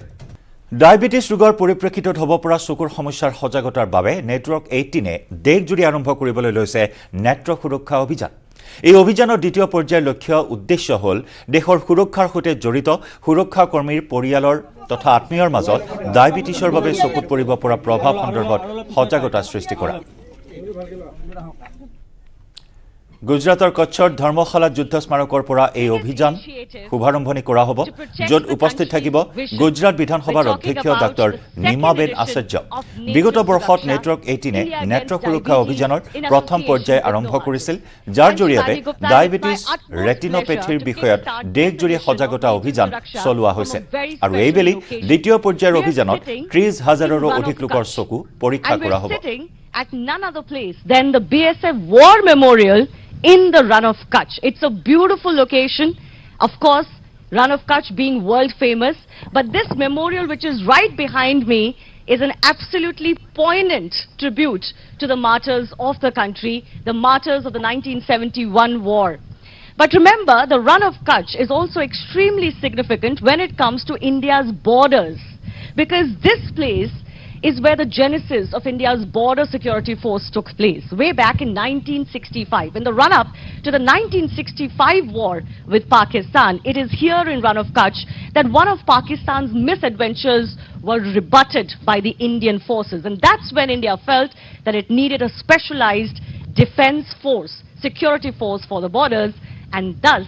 ডায়াবেটিছ ৰোগৰ পৰিপ্ৰেক্ষিতত হ'ব পৰা চকুৰ সমস্যাৰ সজাগতাৰ বাবে নেটৱৰ্ক 18 দেশজুৰি আৰম্ভ কৰিবলৈ লৈছে নেত্ৰ সুৰক্ষা অভিযান এই অভিযানৰ দ্বিতীয় পৰ্যায়ৰ লক্ষ্য উদ্দেশ্য হ'ল দেশৰ সুৰক্ষাৰ সৈতে জড়িত সুৰক্ষা কৰ্মীৰ পৰিয়ালৰ তথা আত্মীয়ৰ মাজত ডায়াবেটিছৰ বাবে চকুত পৰিব পৰা প্ৰভাৱ সন্দৰ্ভত সজাগতা সৃষ্টি কৰা গুজৰাটৰ কচ্ছৰ ধৰ্মশালা যুদ্ধ স্মাৰকৰ পৰা এই অভিযান শুভাৰম্ভণি কৰা হ'ব য'ত উপস্থিত থাকিব গুজৰাট বিধানসভাৰ অধ্যক্ষ ডাক্তৰ নিমাবেন আচাৰ্য বিগত বৰ্ষত নেটৱৰ্ক 18 নেত্ৰ সুৰক্ষা অভিযানৰ প্ৰথম পৰ্যায় আৰম্ভ কৰিছিল যাৰ জৰিয়তে ডায়েবেটিছ ৰেটিনোপেথিৰ বিষয়ত দেশজুৰি সজাগতা অভিযান চলোৱা হৈছে আৰু এইবেলি দ্বিতীয় পৰ্যায়ৰ অভিযানত 30,000ৰো অধিক লোকৰ চকু পৰীক্ষা কৰা হ'ব at none other place than the BSF War Memorial in the Run of Kutch. It's a beautiful location, of course, Run of Kutch being world famous, but this memorial which is right behind me is an absolutely poignant tribute to the martyrs of the country, the martyrs of the 1971 war. But remember, the Run of Kutch is also extremely significant when it comes to India's borders, because this place is where the genesis of India's border security force took place, way back in 1965. In the run-up to the 1965 war with Pakistan, it is here in Run of Kutch that one of Pakistan's misadventures were rebutted by the Indian forces. And that's when India felt that it needed a specialized defense force, security force for the borders, and thus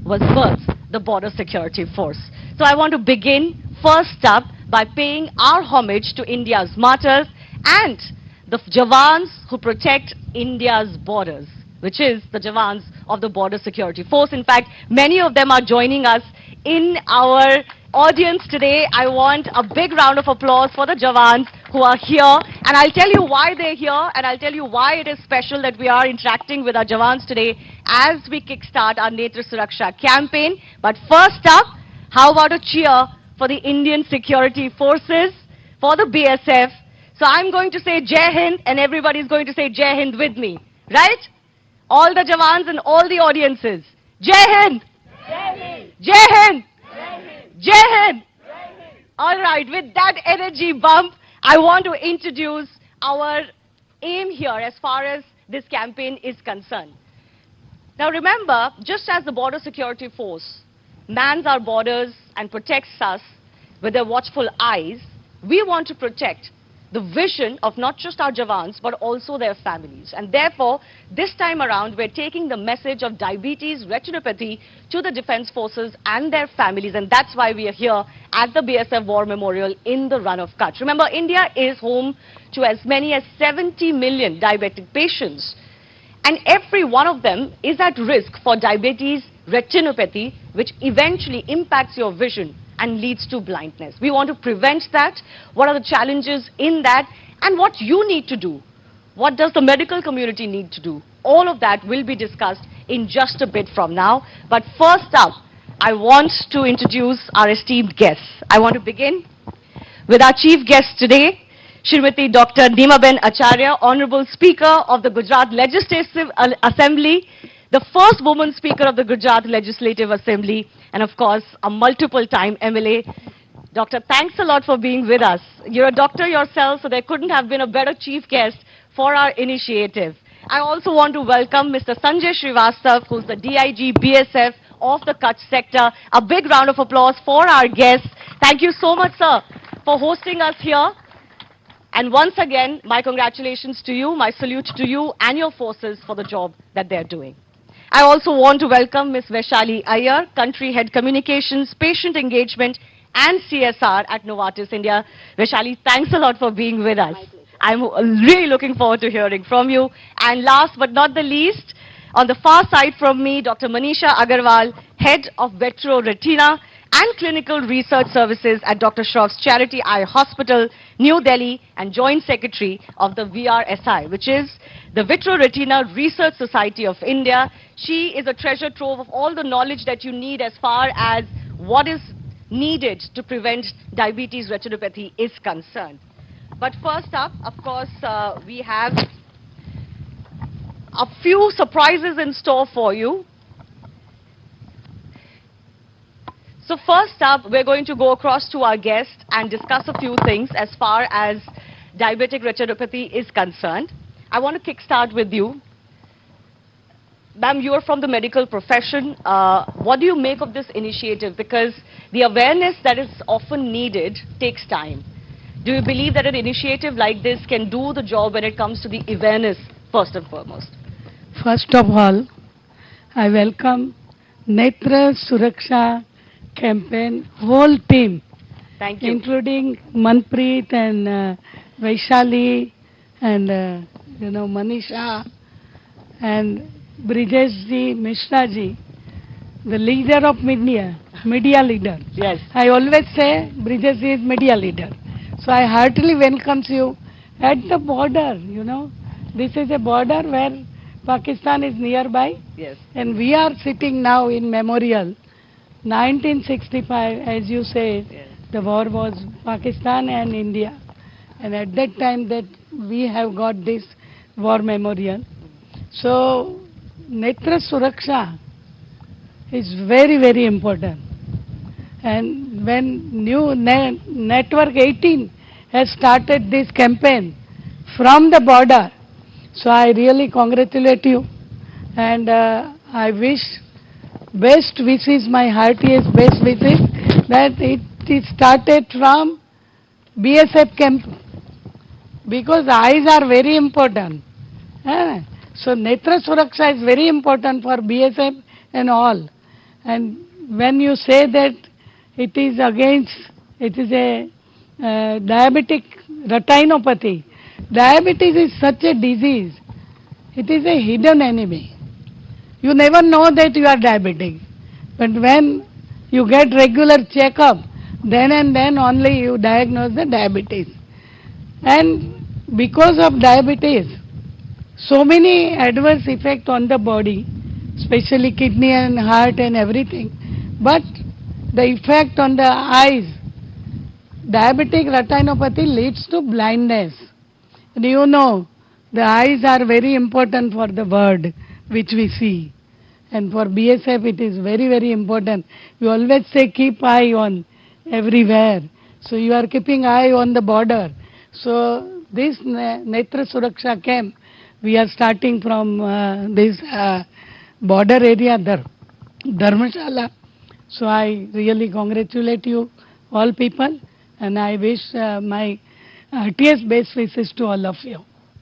was birthed the Border Security Force. So I want to begin first up by paying our homage to India's martyrs and the Jawans who protect India's borders, which is the Jawans of the Border Security Force. In fact, many of them are joining us in our audience today. I want a big round of applause for the Jawans who are here. And I'll tell you why they're here, and I'll tell you why it is special that we are interacting with our Jawans today as we kickstart our Netra Suraksha campaign. But first up, how about a cheer for the Indian Security Forces, for the BSF. So I'm going to say Jai Hind, and everybody's going to say Jai Hind with me, right? All the Jawans and all the audiences. Jai Hind! Jai Hind! Jai Hind! Jai Hind! All right, with that energy bump, I want to introduce our aim here as far as this campaign is concerned. Now remember, just as the Border Security Force mans our borders and protects us with their watchful eyes, we want to protect the vision of not just our Jawans, but also their families. And therefore, this time around, we're taking the message of diabetes retinopathy to the defense forces and their families. And that's why we are here at the BSF War Memorial in the Run of Kutch. Remember, India is home to as many as 70 million diabetic patients. And every one of them is at risk for diabetes retinopathy, which eventually impacts your vision and leads to blindness. We want to prevent that. What are the challenges in that? And what you need to do? What does the medical community need to do? All of that will be discussed in just a bit from now. But first up, I want to introduce our esteemed guests. I want to begin with our chief guest today, Shrimati Dr. Nimaben Acharya, Honorable Speaker of the Gujarat Legislative Assembly, the first woman Speaker of the Gujarat Legislative Assembly, and of course, a multiple-time MLA. Doctor, thanks a lot for being with us. You're a doctor yourself, so there couldn't have been a better chief guest for our initiative. I also want to welcome Mr. Sanjay Srivastav, who's the DIG BSF of the Kutch sector. A big round of applause for our guests. Thank you so much, sir, for hosting us here. And once again, my congratulations to you, my salute to you and your forces for the job that they're doing. I also want to welcome Ms. Vaishali Iyer, Country Head Communications, Patient Engagement and CSR at Novartis India. Vaishali, thanks a lot for being with us. I'm really looking forward to hearing from you. And last but not the least, on the far side from me, Dr. Manisha Agarwal, Head of Vitro Retina and Clinical Research Services at Dr. Shroff's Charity Eye Hospital, New Delhi, and Joint Secretary of the VRSI, which is the Vitro Retina Research Society of India. She is a treasure trove of all the knowledge that you need as far as what is needed to prevent diabetes retinopathy is concerned. But first up, of course, we have a few surprises in store for you. So first up, we're going to go across to our guest and discuss a few things as far as diabetic retinopathy is concerned. I want to kickstart with you. Ma'am, you are from the medical profession. What do you make of this initiative? Because the awareness that is often needed takes time. Do you believe that an initiative like this can do the job when it comes to the awareness, first and foremost? First of all, I welcome Netra Suraksha campaign whole team. Thank you. Including Manpreet and Vaishali and Manisha and Brijesh ji, Mishra ji, the leader of media leader. Yes. I always say Brijesh ji is media leader. So I heartily welcome you at the border, This is a border where Pakistan is nearby. Yes. And we are sitting now in memorial. 1965, as you said, yes. The war was Pakistan and India. And at that time that we have got this war memorial. So, Netra Suraksha is very, very important. And when new Network 18 has started this campaign from the border. So I really congratulate you, and I wish best wishes, my heartiest best wishes, that it started from BSF camp, because eyes are very important. So Netra Suraksha is very important for BSF and all. And when you say that it is a diabetic retinopathy. Diabetes is such a disease. It is a hidden enemy. You never know that you are diabetic. But when you get regular checkup, then and then only you diagnose the diabetes. And because of diabetes, so many adverse effects on the body, especially kidney and heart and everything. But the effect on the eyes, diabetic retinopathy leads to blindness. And you know, the eyes are very important for the world which we see. And for BSF it is very, very important. You always say keep eye on everywhere. So you are keeping eye on the border. So this Netra Suraksha camp, we are starting from this border area, Dharmashala. So I really congratulate you all people, and I wish my heartiest best wishes to all of you.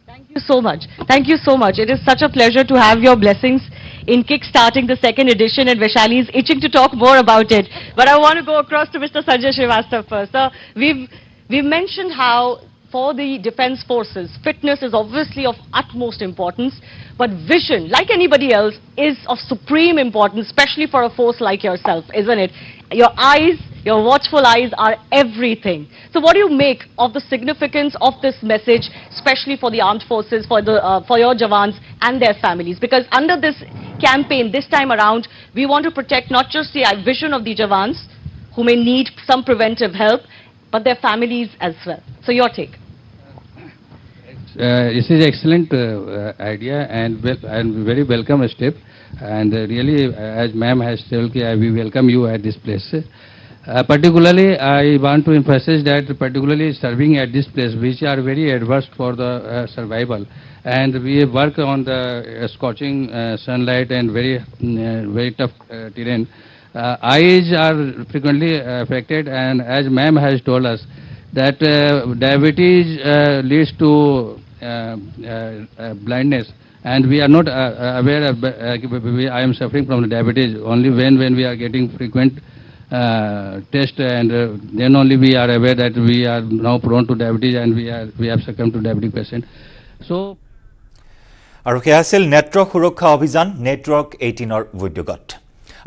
Thank you so much. Thank you so much. It is such a pleasure to have your blessings in kick-starting the second edition, and Vaishali is itching to talk more about it. But I want to go across to Mr. Sanjay Srivastava first. So we've mentioned how for the defense forces, fitness is obviously of utmost importance, but vision, like anybody else, is of supreme importance, especially for a force like yourself, isn't it? Your eyes, your watchful eyes are everything. So what do you make of the significance of this message, especially for the armed forces, for your Jawans and their families? Because under this campaign, this time around, we want to protect not just the vision of the Jawans, who may need some preventive help, but their families as well. So your take. This is excellent idea and very welcome step, and really, as ma'am has told, we welcome you at this place. Particularly, I want to emphasize that particularly serving at this place, which are very adverse for the survival, and we work on the scorching sunlight and very tough terrain. Eyes are frequently affected, and as ma'am has told us, that diabetes leads to blindness, and we are not aware of, I am suffering from diabetes only when we are getting frequent test, and then only we are aware that we are now prone to diabetes, and we have succumbed to diabetic patient. So আৰু কে আছিল network সুৰক্ষা অভিযান network 18 উদ্যোগত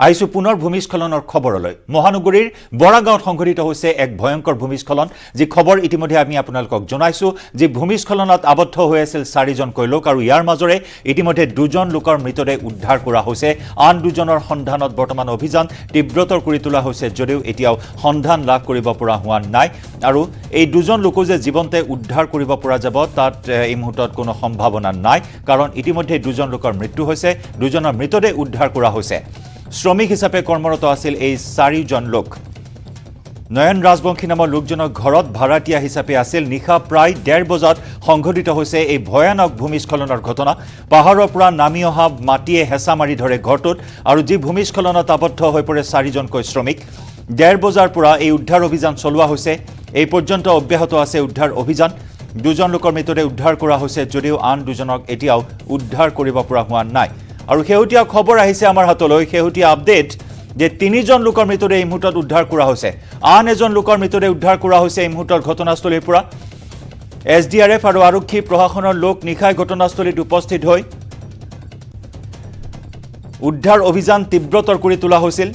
আইসু পুনৰ ভূমিস্খলনৰ খবৰলৈ মহানগৰীৰ বৰাগাঁৱত সংঘটিত হৈছে এক ভয়ংকৰ ভূমিস্খলন যি খবৰ ইতিমধ্যে আমি আপোনালোকক জনাইছো যে ভূমিস্খলনত আবদ্ধ হৈ আছিল 4 জন লোক আৰু ইয়াৰ মাজৰে ইতিমধ্যে 2 জন লোকৰ মৃতদেহ উদ্ধাৰ কৰা হৈছে আন 2 জনৰ সন্ধানত বৰ্তমান অভিযান তীব্ৰতৰ কৰি তোলা হৈছে যদিও এতিয়াও সন্ধান লাভ কৰিব পৰা হোৱা নাই আৰু এই 2 জন লোক যে জীৱন্তে উদ্ধাৰ কৰিব পৰা যাব তাত এই মুহূৰ্তত কোনো সম্ভাৱনা নাই কাৰণ ইতিমধ্যে 2 জন লোকৰ মৃত্যু হৈছে 2 জনৰ মৃতদেহ উদ্ধাৰ কৰা হৈছে শ্ৰমিক হিচাপে কৰ্মৰত আছিল এই 4 জন লোক নয়ন ৰাজবংশী নামৰ লোকজনৰ ঘৰত ভাড়াটিয়া হিচাপে আছিল নিশা প্ৰায় 1:30 বজাত সংঘটিত হৈছে এই ভয়ানক ভূমিস্খলনৰ ঘটনা পাহাৰৰ পৰা নামি অহা মাটিয়ে হেঁচা মাৰি ধৰে ঘৰটোত আৰু যি ভূমিস্খলনত আবদ্ধ হৈ পৰে 4 জনকৈ শ্ৰমিক 1:30 বজাৰ পৰা এই উদ্ধাৰ অভিযান চলোৱা হৈছে এই পৰ্যন্ত অব্যাহত আছে উদ্ধাৰ অভিযান 2 জন লোকৰ মৃতদেহ উদ্ধাৰ কৰা হৈছে যদিও আন 2 জনক এতিয়াও উদ্ধাৰ কৰিব পৰা হোৱা নাই আৰু হেউটিয়া খবৰ আহিছে আমাৰ হাতলৈ হেউটিয়া আপডেট যে 3 জন লোকৰ মৃতদেহ এই মুহূৰ্তত উদ্ধাৰ কৰা হৈছে আন এজন লোকৰ মৃতদেহ উদ্ধাৰ কৰা হৈছে এই মুহূৰ্তৰ ঘটনাস্থলীৰ পৰা SDRF আৰু আৰক্ষী প্ৰশাসনৰ লোক নিখাই ঘটনাস্থলীত উপস্থিত হৈ উদ্ধাৰ অভিযান তীব্ৰতৰ কৰি তোলা হৈছিল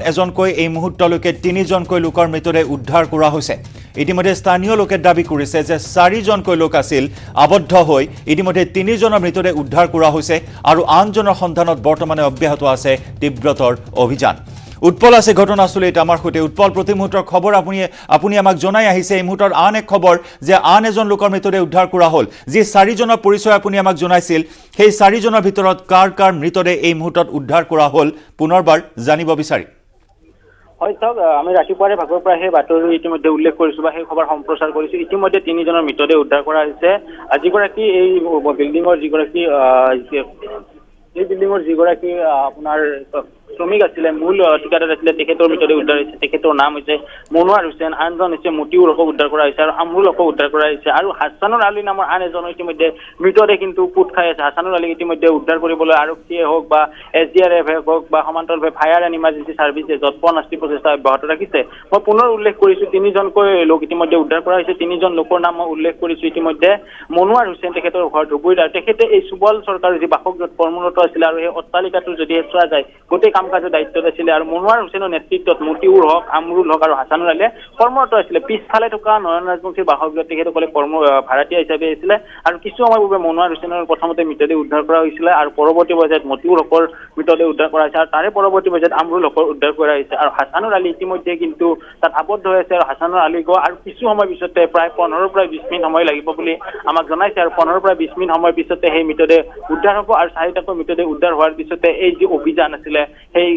এজনকৈ এই মুহূৰ্তলৈকে 3 জনকৈ লোকৰ মৃতদেহ উদ্ধাৰ কৰা হৈছে ইতিমধ্যে স্থানীয় লোকে দাবী কৰিছে যে 4 জনকৈ লোক আছিল আবদ্ধ হৈ ইতিমধ্যে 3 জনৰ মৃতদেহ উদ্ধাৰ কৰা হৈছে আৰু আন জনৰ সন্ধানত বৰ্তমানে অব্যাহত আছে তীব্ৰতৰ অভিযান উৎপল আছে ঘটনাস্থলীত আমাৰ সৈতে উৎপল প্ৰতি মুহূৰ্তৰ খবৰ আপুনি আমাক জনাই আহিছে এই মুহূৰ্তৰ আন এক খবৰ যে আন এজন লোকৰ মৃতদেহ উদ্ধাৰ কৰা হ'ল যি 4 জনৰ পৰিচয় আপুনি আমাক জনাইছিল সেই 4 জনৰ ভিতৰত কাৰ মৃতদেহ এই মুহূৰ্তত উদ্ধাৰ কৰা হ'ল পুনৰবাৰ জানিব বিচাৰি হয় চাওক আমি ৰাতিপুৱাৰে ভাগৰ পৰা সেই বাতৰি ইতিমধ্যে উল্লেখ কৰিছো বা সেই খবৰ সম্প্ৰচাৰ কৰিছো ইতিমধ্যে 3জনৰ মৃতদেহ উদ্ধাৰ কৰা হৈছে যিগৰাকী এই বিল্ডিঙৰ যিগৰাকী আপোনাৰ শ্ৰমিক আছিলে মূল ঠিকাদাৰ আছিলে তেখেতৰ মৃতদেহ উদ্ধাৰ হৈছে তেখেতৰ নাম হৈছে মনোৱাৰ হুছেইন আনজন হৈছে মতিউৰ হকক উদ্ধাৰ কৰা হৈছে আৰু আমৰুল হকক উদ্ধাৰ কৰা হৈছে আৰু হাছানুৰ আলী নামৰ আন এজনৰ ইতিমধ্যে মৃতদেহ কিন্তু পুত খাই আছে হাছানুৰ আলীক ইতিমধ্যে উদ্ধাৰ কৰিবলৈ আৰক্ষীয়ে হওক বা SDRF হওক বা সমান্তৰালভাৱে ফায়াৰ এণ্ড ইমাৰ্জেঞ্চি ছাৰ্ভিচে যৎপৰোনাস্তি প্ৰচেষ্টা অব্যাহত ৰাখিছে মই পুনৰ উল্লেখ কৰিছো 3জনকৈ লোক ইতিমধ্যে উদ্ধাৰ কৰা হৈছে 3জন লোকৰ নাম মই উল্লেখ কৰিছো ইতিমধ্যে মনোৱাৰ হুছেইন তেখেতৰ ঘৰ ধুবুৰীত আৰু তেখেতে এই সুবল চৰকাৰৰ যি বাসগৃহত কৰ্মৰত আছিলে আৰু সেই অট্টালিকাটো যদি চোৱা যায় গোটেই কাম কাজৰ দায়িত্বত আছিলে আৰু মনোৱাৰ হুছেইনৰ নেতৃত্বত মতিউৰ হক আমৰুল হক আৰু হাছানুৰ আলীয়ে কৰ্মৰত আছিলে পিছফালে থকা নয়ন ৰাজবংশীৰ বাসগৃহত তেখেতসকলে ভাড়াতীয়া হিচাপে আছিলে আৰু কিছু সময় পূৰ্বে মনোৱাৰ হুছেইনৰ প্ৰথমতে মৃতদেহ উদ্ধাৰ কৰা হৈছিলে আৰু পৰৱৰ্তী পৰ্যায়ত মতিউৰ হকৰ মৃতদেহ উদ্ধাৰ কৰা হৈছে আৰু তাৰে পৰৱৰ্তী পৰ্যায়ত আমৰুল হকৰ উদ্ধাৰ কৰা হৈছে আৰু হাছানুৰ আলী ইতিমধ্যে কিন্তু তাত আবদ্ধ হৈ আছে আৰু হাছানুৰ আলীক আৰু কিছু সময় পিছতে প্ৰায় 15 পৰা 20 মিনিট সময় লাগিব বুলি আমাক জনাইছে আৰু 15 পৰা 20 মিনিট সময় পিছতে সেই মৃতদেহ উদ্ধাৰ হ'ব আৰু 4টাকৈ মৃতদেহ উদ্ধাৰ হোৱাৰ পিছতে এই যি অভিযান আছিলে সেই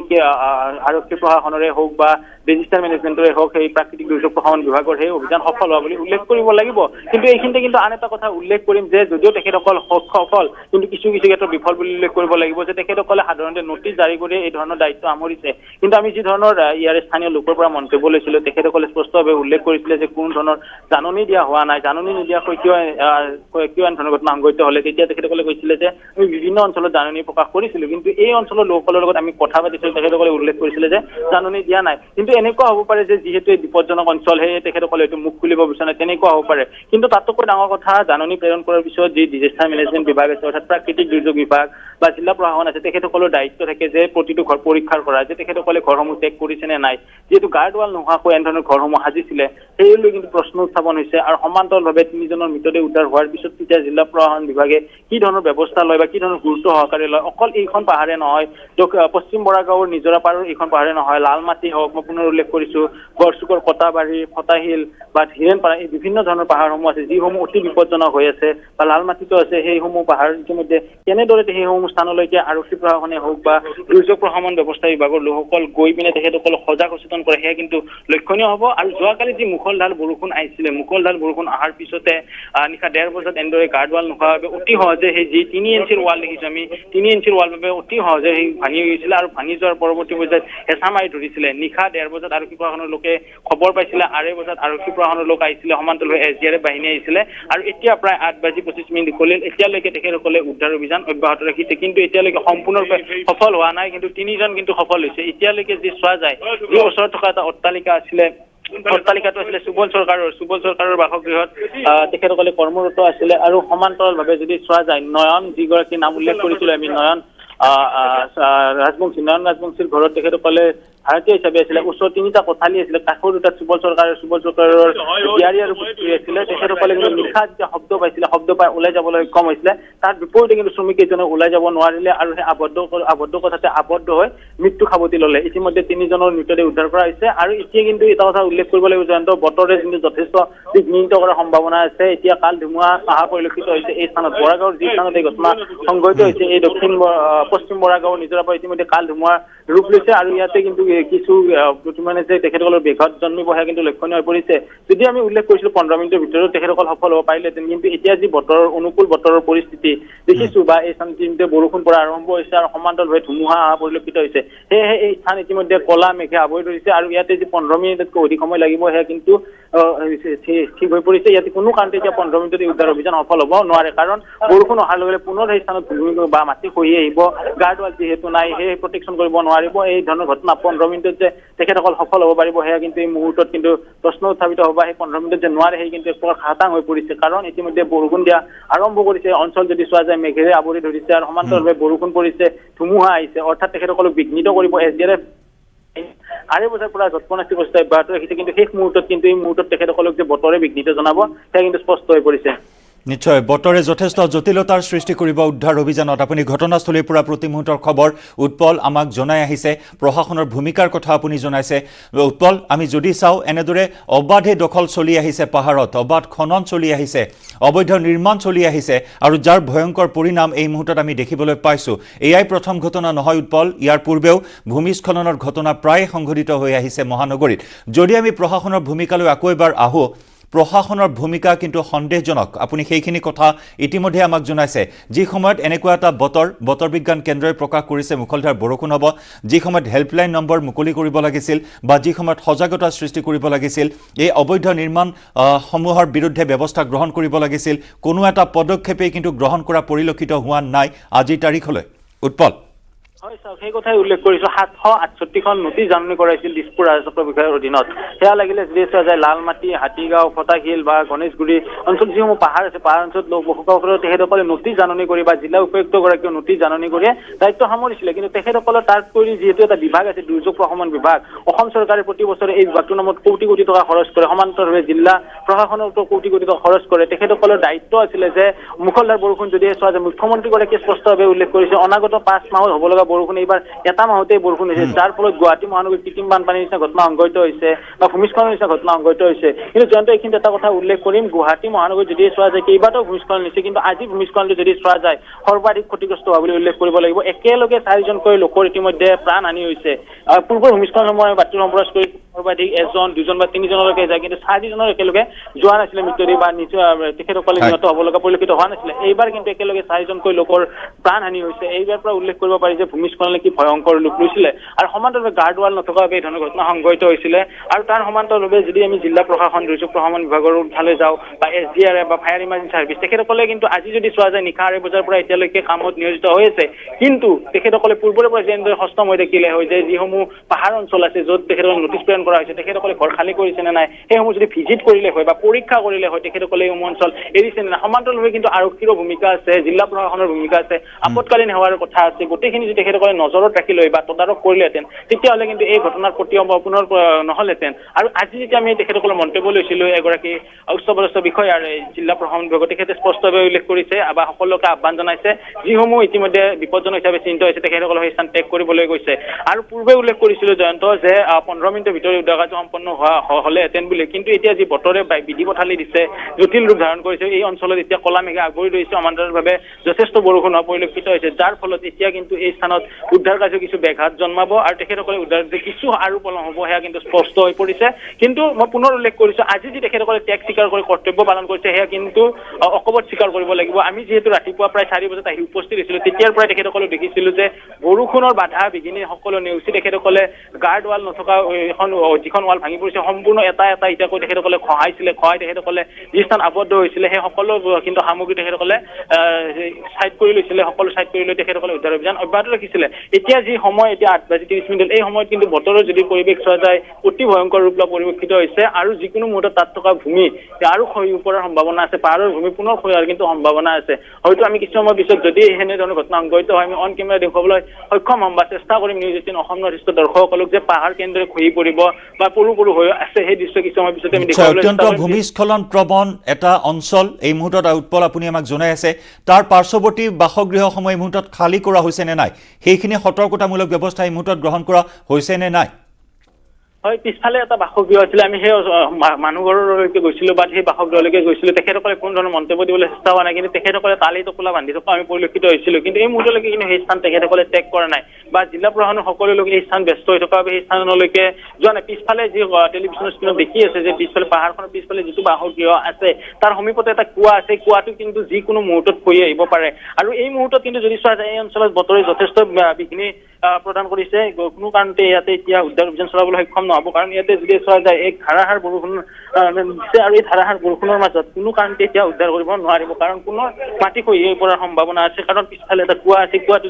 আৰক্ষী প্ৰশাসনৰে হওক বা ডিজাস্টাৰ মেনেজমেণ্টৰে হওক সেই প্ৰাকৃতিক দুৰ্যোগ প্ৰশমন বিভাগৰ সেই অভিযান সফল হোৱা বুলি উল্লেখ কৰিব লাগিব কিন্তু এইখিনিতে কিন্তু আন এটা কথা উল্লেখ কৰিম যে যদিও তেখেতসকল সফল কিন্তু কিছু ক্ষেত্ৰত বিফল বুলি উল্লেখ কৰিব লাগিব যে তেখেতসকলে সাধাৰণতে নটিচ জাৰি কৰি এই ধৰণৰ দায়িত্ব সামৰিছে কিন্তু আমি যি ধৰণৰ ইয়াৰ স্থানীয় লোকৰ পৰা মন্তব্য লৈছিলো তেখেতসকলে স্পষ্টভাৱে উল্লেখ কৰিছিলে যে কোনো ধৰণৰ জাননী দিয়া হোৱা নাই জাননী নিদিয়াকৈ কিয় ধৰণৰ ঘটনা সংঘটিত হ'লে তেতিয়া তেখেতসকলে কৈছিলে যে আমি বিভিন্ন অঞ্চলত জাননী প্ৰকাশ কৰিছিলো কিন্তু এই অঞ্চলৰ লোকসকলৰ লগত আমি কথা পাতিছিলো তেখেতসকলে উল্লেখ কৰিছিলে যে জাননী দিয়া নাই কিন্তু এনেকুৱা হ'ব পাৰে যে যিহেতু এই বিপদজনক অঞ্চল সেয়ে তেখেতসকলে এইটো মুখ খুলিব বিচৰা নাই তেনেকুৱা হ'ব পাৰে কিন্তু তাতকৈ ডাঙৰ কথা জাননী প্ৰেৰণ কৰাৰ পিছত যি ডিজাস্টাৰ মেনেজমেণ্ট বিভাগ আছে অৰ্থাৎ প্ৰাকৃতিক দুৰ্যোগ বিভাগ বা জিলা প্ৰশাসন আছে তেখেতসকলৰ দায়িত্ব থাকে যে প্ৰতিটো ঘৰ পৰীক্ষা কৰা যে তেখেতসকলে ঘৰসমূহ চেক কৰিছে নে নাই যিহেতু গাৰ্ড ৱাল নোহোৱাকৈ এনেধৰণৰ ঘৰসমূহ সাজিছিলে সেইলৈ কিন্তু প্ৰশ্ন উত্থাপন হৈছে আৰু সমান্তৰালভাৱে 3জনৰ মৃতদেহ উদ্ধাৰ হোৱাৰ পিছত তেতিয়া জিলা প্ৰশাসন বিভাগে কি ধৰণৰ ব্যৱস্থা লয় বা কি ধৰণৰ গুৰুত্ব সহকাৰে লয় অকল এইখন পাহাৰে নহয় পশ্চিম বৰাগাঁৱৰ নিজৰা পাৰৰ এইখন পাহাৰে নহয় লালমাটি হওক মই পুনৰ উল্লেখ কৰিছো গড়চুকৰ কটাবাৰী ফটাহিল বা ধীৰেনপাৰা এই বিভিন্ন ধৰণৰ পাহাৰসমূহ আছে যিসমূহ অতি বিপদজনক হৈ আছে বা লালমাটিতো আছে সেইসমূহ পাহাৰ ইতিমধ্যে কেনেদৰে সেইসমূহ স্থানলৈকে আৰক্ষী প্ৰশাসনে হওক বা দুৰ্যোগ প্ৰশমন ব্যৱস্থা বিভাগৰ লোকসকল গৈ পিনে তেখেতসকলক সজাগ সচেতন কৰে সেয়া কিন্তু লক্ষণীয় হ'ব আৰু যোৱাকালি যি মুখলধাৰ বৰষুণ আহিছিলে মুখলধাৰ বৰষুণ অহাৰ পিছতে নিশা 1:30 বজাত এনেদৰে গাৰ্ড ৱাল নোহোৱাকৈ অতি সহজে সেই যি 3 ইঞ্চিৰ ৱাল দেখিছো আমি 3 ইঞ্চিৰ ৱাল বাবে অতি সহজে সেই ভাঙি গৈছিলে আৰু ভাঙি যোৱাৰ পৰৱৰ্তী পৰ্যায়ত হেঁচা মাৰি ধৰিছিলে নিশা 1:30 বজাত আৰক্ষী প্ৰশাসনৰ লোকে খবৰ পাইছিলে 2:30 বজাত আৰক্ষী প্ৰশাসনৰ লোক আহিছিলে সমান্তৰালভাৱে SDRF বাহিনী আহিছিলে আৰু এতিয়া প্ৰায় 8:25 গ'লে এতিয়ালৈকে তেখেতসকলে উদ্ধাৰ অভিযান অব্যাহত ৰাখিছে কিন্তু এতিয়ালৈকে সম্পূৰ্ণৰূপে সফল হোৱা নাই কিন্তু 3জন কিন্তু সফল হৈছে এতিয়ালৈকে যি চোৱা যায় যি ওচৰত থকা এটা অট্টালিকা আছিলে অট্টালিকাটো আছিলে সুবল চৰকাৰৰ বাসগৃহত তেখেতসকলে কৰ্মৰত আছিলে আৰু সমান্তৰালভাৱে যদি চোৱা যায় নয়ন যিগৰাকী নাম উল্লেখ কৰিছিলো আমি নয়ন ৰাজবংশীৰ ঘৰত তেখেতসকলে ভাৰতীয় হিচাপে আছিলে ওচৰত 3টা কোঠালি আছিলে কাষৰ দুটা সুবল চৰকাৰৰ জীয়াৰী আৰু পুত্ৰী আছিলে তেখেতসকলে কিন্তু নিশা যেতিয়া শব্দ পাইছিলে শব্দ পাই ওলাই যাবলৈ সক্ষম হৈছিলে তাৰ বিপৰীতে কিন্তু শ্ৰমিককেইজনে ওলাই যাব নোৱাৰিলে আৰু সেই আবদ্ধ কথাতে আবদ্ধ হৈ মৃত্যু সাৱটি ল'লে ইতিমধ্যে 3জনৰ মৃতদেহ উদ্ধাৰ কৰা হৈছে আৰু এতিয়া কিন্তু এটা কথা উল্লেখ কৰিব লাগিব যে বতৰে কিন্তু যথেষ্ট বিঘ্নিত কৰাৰ সম্ভাৱনা আছে এতিয়া কাল ধুমুহা অহা পৰিলক্ষিত হৈছে এই স্থানত বৰাগাঁৱৰ যি স্থানত এই ঘটনা সংঘটিত হৈছে এই পশ্চিম বৰাগাঁৱৰ নিজৰা পৰা ইতিমধ্যে কাল ধুমুহা ৰূপ লৈছে আৰু ইয়াতে কিন্তু কিছু মানে যে তেখেতসকলৰ বেঘত জন্মিব সেয়া কিন্তু লক্ষণীয় হৈ পৰিছে যদি আমি উল্লেখ কৰিছিলো 15 মিনিটৰ ভিতৰত তেখেতসকল সফল হ'ব পাৰিলেহেঁতেন কিন্তু এতিয়া যি অনুকূল বতৰৰ পৰিস্থিতি দেখিছো বা এই স্থানটিতে বৰষুণ পৰা আৰম্ভ হৈছে আৰু সমান্তৰালভাৱে ধুমুহা অহা পৰিলক্ষিত হৈছে সেয়েহে এই স্থান ইতিমধ্যে কলা মেঘে আৱৰি ধৰিছে আৰু ইয়াতে যি 15 মিনিটতকৈ অধিক সময় লাগিব সেয়া কিন্তু ঠিক হৈ পৰিছে ইয়াতে কোনো কাৰণতে এতিয়া 15 মিনিটত উদ্ধাৰ অভিযান সফল হ'ব নোৱাৰে কাৰণ বৰষুণ অহাৰ লগে লগে পুনৰ সেই স্থানত ভূমি বা মাটি খহি আহিব গাৰ্ড ৱাল যিহেতু নাই সেই প্ৰটেকশ্যন কৰিব নোৱাৰিব এই ধৰণৰ ঘটনা 15 মিনিটত যে তেখেতসকল সফল হ'ব পাৰিব সেয়া কিন্তু এই মুহূৰ্তত কিন্তু প্ৰশ্ন উত্থাপিত হ'ব সেই 15 মিনিটত যে নোৱাৰে সেই কিন্তু এক প্ৰকাৰ খাটাং হৈ পৰিছে কাৰণ ইতিমধ্যে বৰষুণ দিয়া আৰম্ভ কৰিছে অঞ্চল যদি চোৱা যায় মেঘেৰে আৱৰি ধৰিছে আৰু সমান্তৰালভাৱে বৰষুণ পৰিছে ধুমুহা আহিছে অৰ্থাৎ তেখেতসকলক বিঘ্নিত কৰিব SDRF 2:30 বজাৰ পৰা যৎপৰোনাস্তি প্ৰচেষ্টা অব্যাহত ৰাখিছে কিন্তু শেষ মুহূৰ্তত কিন্তু এই মুহূৰ্তত তেখেতসকলক যে বতৰে বিঘ্নিত জনাব সেয়া কিন্তু স্পষ্ট হৈ পৰিছে নিশ্চয় বতৰে যথেষ্ট জটিলতাৰ সৃষ্টি কৰিব উদ্ধাৰ অভিযানত আপুনি ঘটনাস্থলীৰ পৰা প্ৰতি মুহূৰ্তৰ খবৰ উৎপল আমাক জনাই আহিছে প্ৰশাসনৰ ভূমিকাৰ কথা আপুনি জনাইছে উৎপল আমি যদি চাও এনেদৰে অবাধে দখল চলি আহিছে পাহাৰত অবাধ খনন চলি আহিছে অবৈধ নিৰ্মাণ চলি আহিছে আৰু যাৰ ভয়ংকৰ পৰিণাম এই মুহূৰ্তত আমি দেখিবলৈ পাইছো এয়াই প্ৰথম ঘটনা নহয় উৎপল ইয়াৰ পূৰ্বেও ভূমিস্খলনৰ ঘটনা প্ৰায় সংঘটিত হৈ আহিছে মহানগৰীত যদি আমি প্ৰশাসনৰ ভূমিকালৈ আকৌ এবাৰ আহো প্ৰশাসনৰ ভূমিকা কিন্তু সন্দেহজনক আপুনি সেইখিনি কথা ইতিমধ্যে আমাক জনাইছে যি সময়ত এনেকুৱা এটা বতৰ বিজ্ঞান কেন্দ্ৰই প্ৰকাশ কৰিছে মুখলধাৰ বৰষুণ হ'ব যি সময়ত হেল্পলাইন নম্বৰ মুকলি কৰিব লাগিছিল বা যি সময়ত সজাগতা সৃষ্টি কৰিব লাগিছিল এই অবৈধ নিৰ্মাণ সমূহৰ বিৰুদ্ধে ব্যৱস্থা গ্ৰহণ কৰিব লাগিছিল কোনো এটা পদক্ষেপেই কিন্তু গ্ৰহণ কৰা পৰিলক্ষিত হোৱা নাই আজিৰ তাৰিখলৈ উৎপল হয় স্যাৰ সেই কথাই উল্লেখ কৰিছো 768খন নথি জাননী কৰাইছিল দিছপুৰ ৰাজচক্ৰ বিষয়াৰ অধীনত সেয়া লাগিলে যদি চোৱা যায় লালমাটি হাতীগাঁও ফটাশিল বা গণেশগুৰি অঞ্চল যিসমূহ পাহাৰ আছে পাহাৰ অঞ্চলত লোকসকলৰ তেখেতসকলে নথি জাননী কৰি বা জিলা উপায়ুক্তগৰাকীয়ে নথি জাননী কৰি দায়িত্ব সামৰিছিলে কিন্তু তেখেতসকলৰ তাৰ কৰি যিহেতু এটা বিভাগ আছে দুৰ্যোগ প্ৰশমন বিভাগ অসম চৰকাৰে প্ৰতি বছৰে এই বিভাগটোৰ নামত কোটি কোটি টকা খৰচ কৰে সমান্তৰালভাৱে জিলা প্ৰশাসনৰ কোটি কোটি টকা খৰচ কৰে তেখেতসকলৰ দায়িত্ব আছিলে যে মুখলধাৰ বৰষুণ যদি চোৱা যায় মুখ্যমন্ত্ৰীগৰাকীয়ে স্পষ্টভাৱে উল্লেখ কৰিছে অনাগত 5 মাহত হ'ব লগা বৰষুণ এইবাৰ এটা মাহতে বৰষুণ হৈছে যাৰ ফলত গুৱাহাটী মহানগৰীত কৃত্ৰিম বানপানীৰ নিচিনা ঘটনা সংঘটিত হৈছে বা ভূমিস্খলনৰ নিচিনা ঘটনা সংঘটিত হৈছে কিন্তু জয়ন্ত এইখিনিত এটা কথা উল্লেখ কৰিম গুৱাহাটী মহানগৰীত যদি চোৱা যায় কেইবাটাও ভূমিস্খলন হৈছে কিন্তু আজি ভূমিস্খলনটো যদি চোৱা যায় সৰ্বাধিক ক্ষতিগ্ৰস্ত হোৱা বুলি উল্লেখ কৰিব লাগিব একেলগে 4জনকৈ লোকৰ ইতিমধ্যে প্ৰাণ হানি হৈছে পূৰ্বৰ ভূমিস্খলনৰ বাতৰি সম্প্ৰচাৰ কৰি সৰ্বাধিক 1জন 2জন বা 3জনলৈকে যায় কিন্তু 4জনৰ একেলগে যোৱা নাছিলে মৃত্যুদেহ বা তেখেতসকলে নিহত হ'ব লগা পৰিলক্ষিত হোৱা নাছিলে এইবাৰ কিন্তু একেলগে 4জনকৈ লোকৰ প্ৰাণ হানি হৈছে এইবাৰ পৰা উল্লেখ কৰিব পাৰি যে ভূমিস্খলনে কি ভয়ংকৰ ৰূপ লৈছিলে আৰু সমান্তৰালভাৱে গাৰ্ডৱাল নথকাভাৱে এই ধৰণৰ ঘটনা সংঘটিত হৈছিলে আৰু তাৰ সমান্তৰালভাৱে যদি আমি জিলা প্ৰশাসন দুৰ্যোগ প্ৰশমন বিভাগৰ ফালে যাওঁ বা SDRF বা ফায়াৰ ইমাৰ্জেঞ্চি ছাৰ্ভিচ তেখেতসকলে কিন্তু আজি যদি চোৱা যায় নিশা 8 বজাৰ পৰা এতিয়ালৈকে কামত নিয়োজিত হৈ আছে কিন্তু তেখেতসকলে পূৰ্বৰে পৰা যেনেদৰে হস্তম হৈ থাকিলে হয় যে যিসমূহ পাহাৰ অঞ্চল আছে য'ত তেখেতসকলে নটিচ প্ৰেৰণ কৰা হৈছে তেখেতসকলে ঘৰ খালী কৰিছে নে নাই সেইসমূহ যদি ভিজিট কৰিলে হয় বা পৰীক্ষা কৰিলে হয় তেখেতসকলে এই অঞ্চল এৰিছে নে নাই সমান্তৰালভাৱে কিন্তু আৰক্ষীৰো ভূমিকা আছে জিলা প্ৰশাসনৰ ভূমিকা আছে আপতকালীন সেৱাৰ কথা আছে গোটেইখিনি যদি তেখেতসকলে নজৰত ৰাখি লৈ বা তদাৰক কৰিলেহেঁতেন তেতিয়াহ'লে কিন্তু এই ঘটনাৰ প্ৰতি পুনৰ নহ'লেহেঁতেন আৰু আজি যেতিয়া আমি তেখেতসকলৰ মন্তব্য লৈছিলোঁ এগৰাকী উচ্চপদস্থ বিষয়াৰ জিলা প্ৰশাসন বিভাগত তেখেতে স্পষ্টভাৱে উল্লেখ কৰিছে বা সকলোকে আহ্বান জনাইছে যিসমূহ ইতিমধ্যে বিপদজনক হিচাপে চিহ্নিত হৈছে তেখেতসকলক সেই স্থান ত্যাগ কৰিবলৈ গৈছে আৰু পূৰ্বে উল্লেখ কৰিছিলোঁ জয়ন্ত যে 15 মিনিটৰ ভিতৰত উদ্ধাৰ কাৰ্য সম্পন্ন হ'লেহেঁতেন বুলি কিন্তু এতিয়া যি বতৰে বিধি পথালি দিছে জটিল ৰূপ ধাৰণ কৰিছে এই অঞ্চলত এতিয়া কলা মেঘে আগুৰি ধৰিছে সমান্তৰালভাৱে যথেষ্ট বৰষুণ হোৱা পৰিলক্ষিত হৈছে যাৰ ফলত এতিয়া কিন্তু এই স্থানত উদ্ধাৰ কাৰ্য কিছু ব্যাঘাত জন্মাব আৰু তেখেতসকলে উদ্ধাৰ যে কিছু আৰু পলম হ'ব সেয়া কিন্তু স্পষ্ট হৈ পৰিছে কিন্তু মই পুনৰ উল্লেখ কৰিছোঁ আজি যি তেখেতসকলে ত্যাগ স্বীকাৰ কৰি কৰ্তব্য পালন কৰিছে সেয়া কিন্তু অকপট স্বীকাৰ কৰিব লাগিব আমি যিহেতু ৰাতিপুৱা প্ৰায় 4 বজাত আহি উপস্থিত হৈছিলোঁ তেতিয়াৰ পৰাই তেখেতসকলে দেখিছিলোঁ যে বৰষুণৰ বাধা বিঘিনি সকলো নেওচি তেখেতসকলে গাৰ্ড ৱাল নথকা এখন যিখন ৱাল ভাঙি পৰিছে সম্পূৰ্ণ এটা ইটাকৈ তেখেতসকলে খহাই তেখেতসকলে যি স্থান আবদ্ধ হৈছিলে সেই সকলো কিন্তু সামগ্ৰী তেখেতসকলে ছাইড কৰি লৈছিলে সকলো ছাইড কৰি লৈ তেখেতসকলে উদ্ধাৰ অভিযান অব্যাহত ৰাখিছিলে এতিয়া যি সময় এতিয়া 8:30 এই সময়ত কিন্তু বতৰৰ যদি পৰিৱেশ চোৱা যায় অতি ভয়ংকৰ ৰূপ লোৱা পৰিলক্ষিত হৈছে আৰু যিকোনো মুহূৰ্তত তাত থকা ভূমি আৰু খহি পৰাৰ সম্ভাৱনা আছে পাহাৰৰ ভূমি পুনৰ খহিৰ কিন্তু সম্ভাৱনা আছে হয়তো আমি কিছু সময় পিছত যদি এনেধৰণৰ ঘটনা সংঘটিত হয় আমি অন কেমেৰা দেখুৱাবলৈ সক্ষম হ'ম বা চেষ্টা কৰিম News 18 অসম নৰ্থইষ্ট দৰ্শকসকলক যে পাহাৰ কেন্দ্ৰৰে খহি পৰিব বা পৰু হৈ আছে সেই দৃশ্য কিছু সময় পিছতে আমি দেখুৱাবলৈ অত্যন্ত ভূমিস্খলন প্ৰবণ এটা অঞ্চল এই মুহূৰ্তত উৎপল আপুনি আমাক জনাই আছে তাৰ পাৰ্শ্বৱৰ্তী বাসগৃহসমূহ এই মুহূৰ্তত খালী কৰা হৈছে নে নাই সেইখিনি সতৰ্কতামূলক ব্যৱস্থা এই মুহূৰ্তত গ্ৰহণ কৰা হৈছে নে নাই হয় পিছফালে এটা বাসগৃহ আছিলে আমি সেই মানুহঘৰলৈকে গৈছিলোঁ বা সেই বাসগৃহলৈকে গৈছিলোঁ তেখেতসকলে কোনো ধৰণৰ মন্তব্য দিবলৈ চেষ্টা হোৱা নাই কিন্তু তেখেতসকলে তালি টোপোলা বান্ধি থকা আমি পৰিলক্ষিত হৈছিলোঁ কিন্তু এই মুহূৰ্তলৈকে কিন্তু সেই স্থান তেখেতসকলে ত্যাগ কৰা নাই বা জিলা প্ৰশাসনৰ সকলো লোক এই স্থান ব্যস্ত হৈ থকা বাবে সেই স্থানলৈকে যোৱা নাই পিছফালে যি টেলিভিশ্যনৰ স্ক্ৰীণত দেখি আছে যে পিছফালে পাহাৰখনৰ পিছফালে যিটো বাসগৃহ আছে তাৰ সমীপতে এটা কুঁৱা আছে কুঁৱাটো কিন্তু যিকোনো মুহূৰ্তত খহি আহিব পাৰে আৰু এই মুহূৰ্তত কিন্তু যদি চোৱা যায় এই অঞ্চলত বতৰে যথেষ্ট বিঘিনি প্ৰদান কৰিছে কোনো কাৰণতে ইয়াতে এতিয়া উদ্ধাৰ অভিযান চলাবলৈ সক্ষম নহ'ব কাৰণ ইয়াতে যদি চোৱা যায় এক ধাৰাসাৰ বৰষুণ দিছে আৰু এই ধাৰাসাৰ বৰষুণৰ মাজত কোনো কাৰণতে এতিয়া উদ্ধাৰ কৰিব নোৱাৰিব কাৰণ পুনৰ মাটি খহি পৰাৰ সম্ভাৱনা আছে কাৰণ পিছফালে এটা কুঁৱা আছে কুঁৱাটো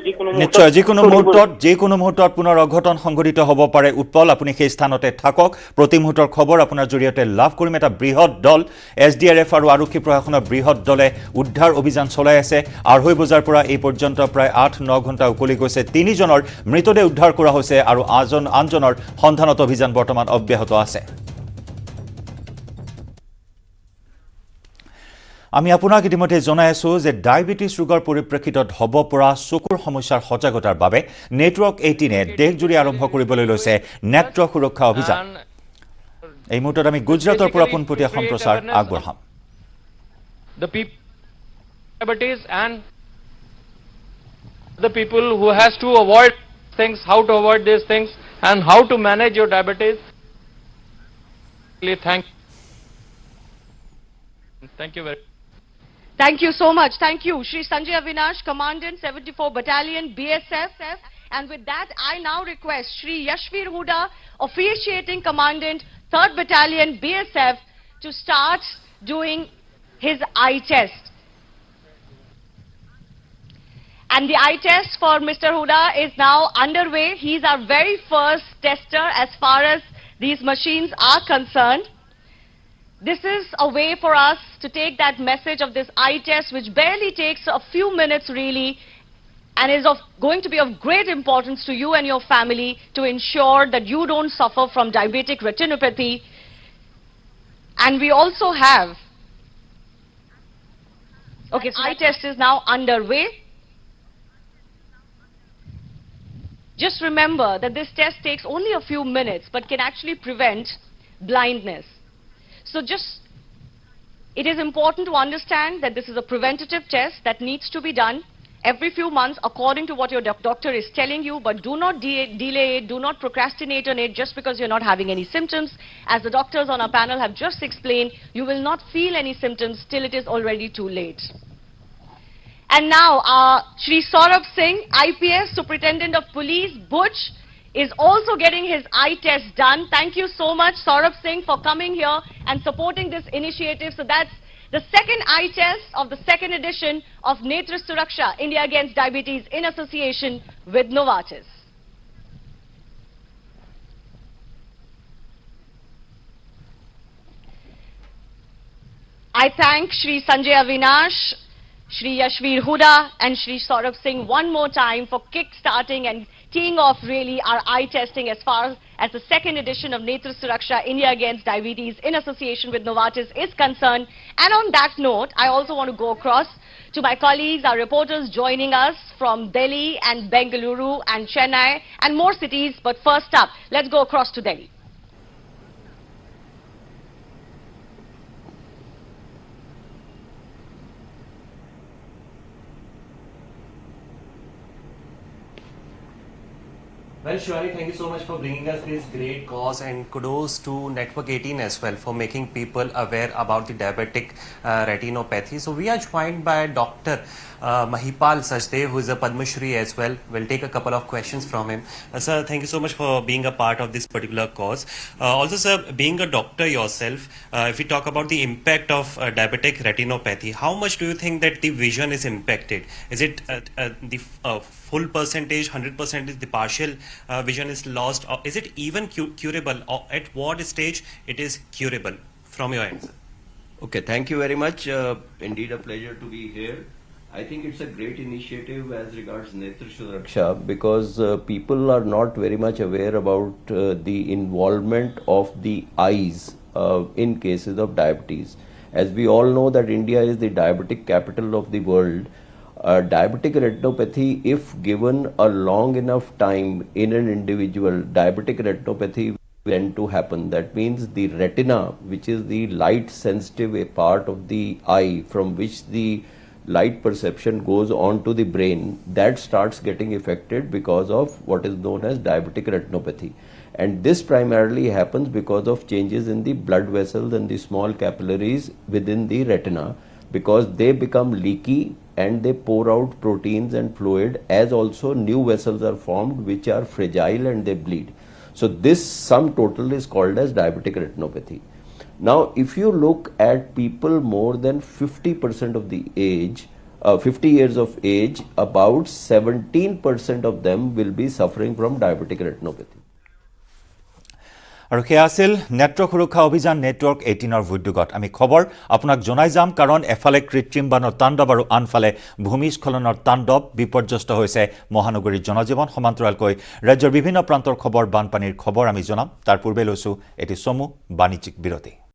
যিকোনো মুহূৰ্তত পুনৰ অঘটন সংঘটিত হ'ব পাৰে উৎপল আপুনি সেই স্থানতে থাকক প্ৰতি মুহূৰ্তৰ খবৰ আপোনাৰ জৰিয়তে লাভ কৰিম এটা বৃহৎ দল SDRF আৰু আৰক্ষী প্ৰশাসনৰ বৃহৎ দলে উদ্ধাৰ অভিযান চলাই আছে 2:30 বজাৰ পৰা এই পৰ্যন্ত প্ৰায় 8-9 ঘণ্টা উকলি গৈছে 3জনৰ মৃতদেহ উদ্ধাৰ কৰা হৈছে আৰু আনজনৰ সন্ধানত অভিযান বৰ্তমান অব্যাহত আছে আমি আপোনাক ইতিমধ্যে জনাই আছো যে ডায়াবেটিস ৰোগৰ পৰিপ্ৰেক্ষিতত হ'ব পৰা চকুৰ সমস্যাৰ সজাগতাৰ বাবে নেটৱৰ্ক 18 এ দেশজুৰি আৰম্ভ কৰিবলৈ লৈছে নেত্ৰ সুৰক্ষা অভিযান এই মুহূৰ্তত আমি গুজৰাটৰ পৰা পোনপটীয়া সম্প্ৰচাৰ আগবঢ়াম the people diabetes and the people who has to avoid things, how to avoid these things and how to manage your diabetes. Thank you very much. Thank you so much. Thank you, Shri Sanjay Avinash, Commandant 74 Battalion, BSF. And with that, I now request Shri Yashveer Huda, officiating Commandant 3rd Battalion, BSF, to start doing his eye test. And the eye test for Mr. Huda is now underway. He's our very first tester as far as these machines are concerned. This is a way for us to take that message of this eye test, which barely takes a few minutes really, and is going to be of great importance to you and your family to ensure that you don't suffer from diabetic retinopathy. And we also have, okay, so eye test is now underway. Just remember that this test takes only a few minutes but can actually prevent blindness. So it is important to understand that this is a preventative test that needs to be done every few months according to what your doctor is telling you, but do not delay it, do not procrastinate on it just because you're not having any symptoms. As the doctors on our panel have just explained, you will not feel any symptoms till it is already too late. And now, Shri Saurabh Singh, IPS Superintendent of Police, Butch, is also getting his eye test done. Thank you so much, Saurabh Singh, for coming here and supporting this initiative. So that's the second eye test of the second edition of Netra Suraksha, India Against Diabetes, in association with Novartis. I thank Shri Sanjay Avinash, Shri Yashveer Huda and Shri Saurabh Singh one more time for kick-starting and teeing off really our eye testing as far as the second edition of Netra Suraksha, India Against Diabetes, in association with Novartis, is concerned. And on that note, I also want to go across to my colleagues, our reporters joining us from Delhi and Bengaluru and Chennai and more cities. But first up, let's go across to Delhi. Well, Shwari, thank you so much for bringing us this great cause, and kudos to Network 18 as well for making people aware about the diabetic retinopathy. So we are joined by Dr. Mahipal Sachdev, who is a Padma Shri as well. We'll take a couple of questions from him. Sir, thank you so much for being a part of this particular cause. Also, sir, being a doctor yourself, if we talk about the impact of diabetic retinopathy, how much do you think that the vision is impacted? Is it the full percentage, 100%, the partial vision is lost, or is it even curable, or at what stage it is curable from your end? Okay, thank you very much. Indeed a pleasure to be here. I think it's a great initiative as regards Netra Suraksha, because people are not very much aware about the involvement of the eyes in cases of diabetes. As we all know that India is the diabetic capital of the world, diabetic retinopathy, if given a long enough time in an individual, diabetic retinopathy will tend to happen. That means the retina, which is the light sensitive part of the eye from which the light perception goes on to the brain, that starts getting affected because of what is known as diabetic retinopathy. And this primarily happens because of changes in the blood vessels and the small capillaries within the retina, because they become leaky and they pour out proteins and fluid, as also new vessels are formed which are fragile and they bleed. So this sum total is called as diabetic retinopathy. Now, if you look at people more than 50% of the age, 50 years of age, about 17% of them will be suffering from diabetic retinopathy. আৰু সেয়া আছিল নেত্ৰ সুৰক্ষা অভিযান network 18ৰ উদ্যোগত আমি খবৰ আপোনাক জনাই যাম, কাৰণ এফালে কৃত্ৰিম বানৰ তাণ্ডৱ আৰু আনফালে ভূমিস্খলনৰ তাণ্ডৱ, বিপৰ্যস্ত হৈছে মহানগৰীৰ জনজীৱন। সমান্তৰালকৈ ৰাজ্যৰ বিভিন্ন প্ৰান্তৰ খবৰ, বানপানীৰ খবৰ আমি জনাম। তাৰ পূৰ্বে লৈছো এটি চমু বাণিজ্যিক বিৰতি।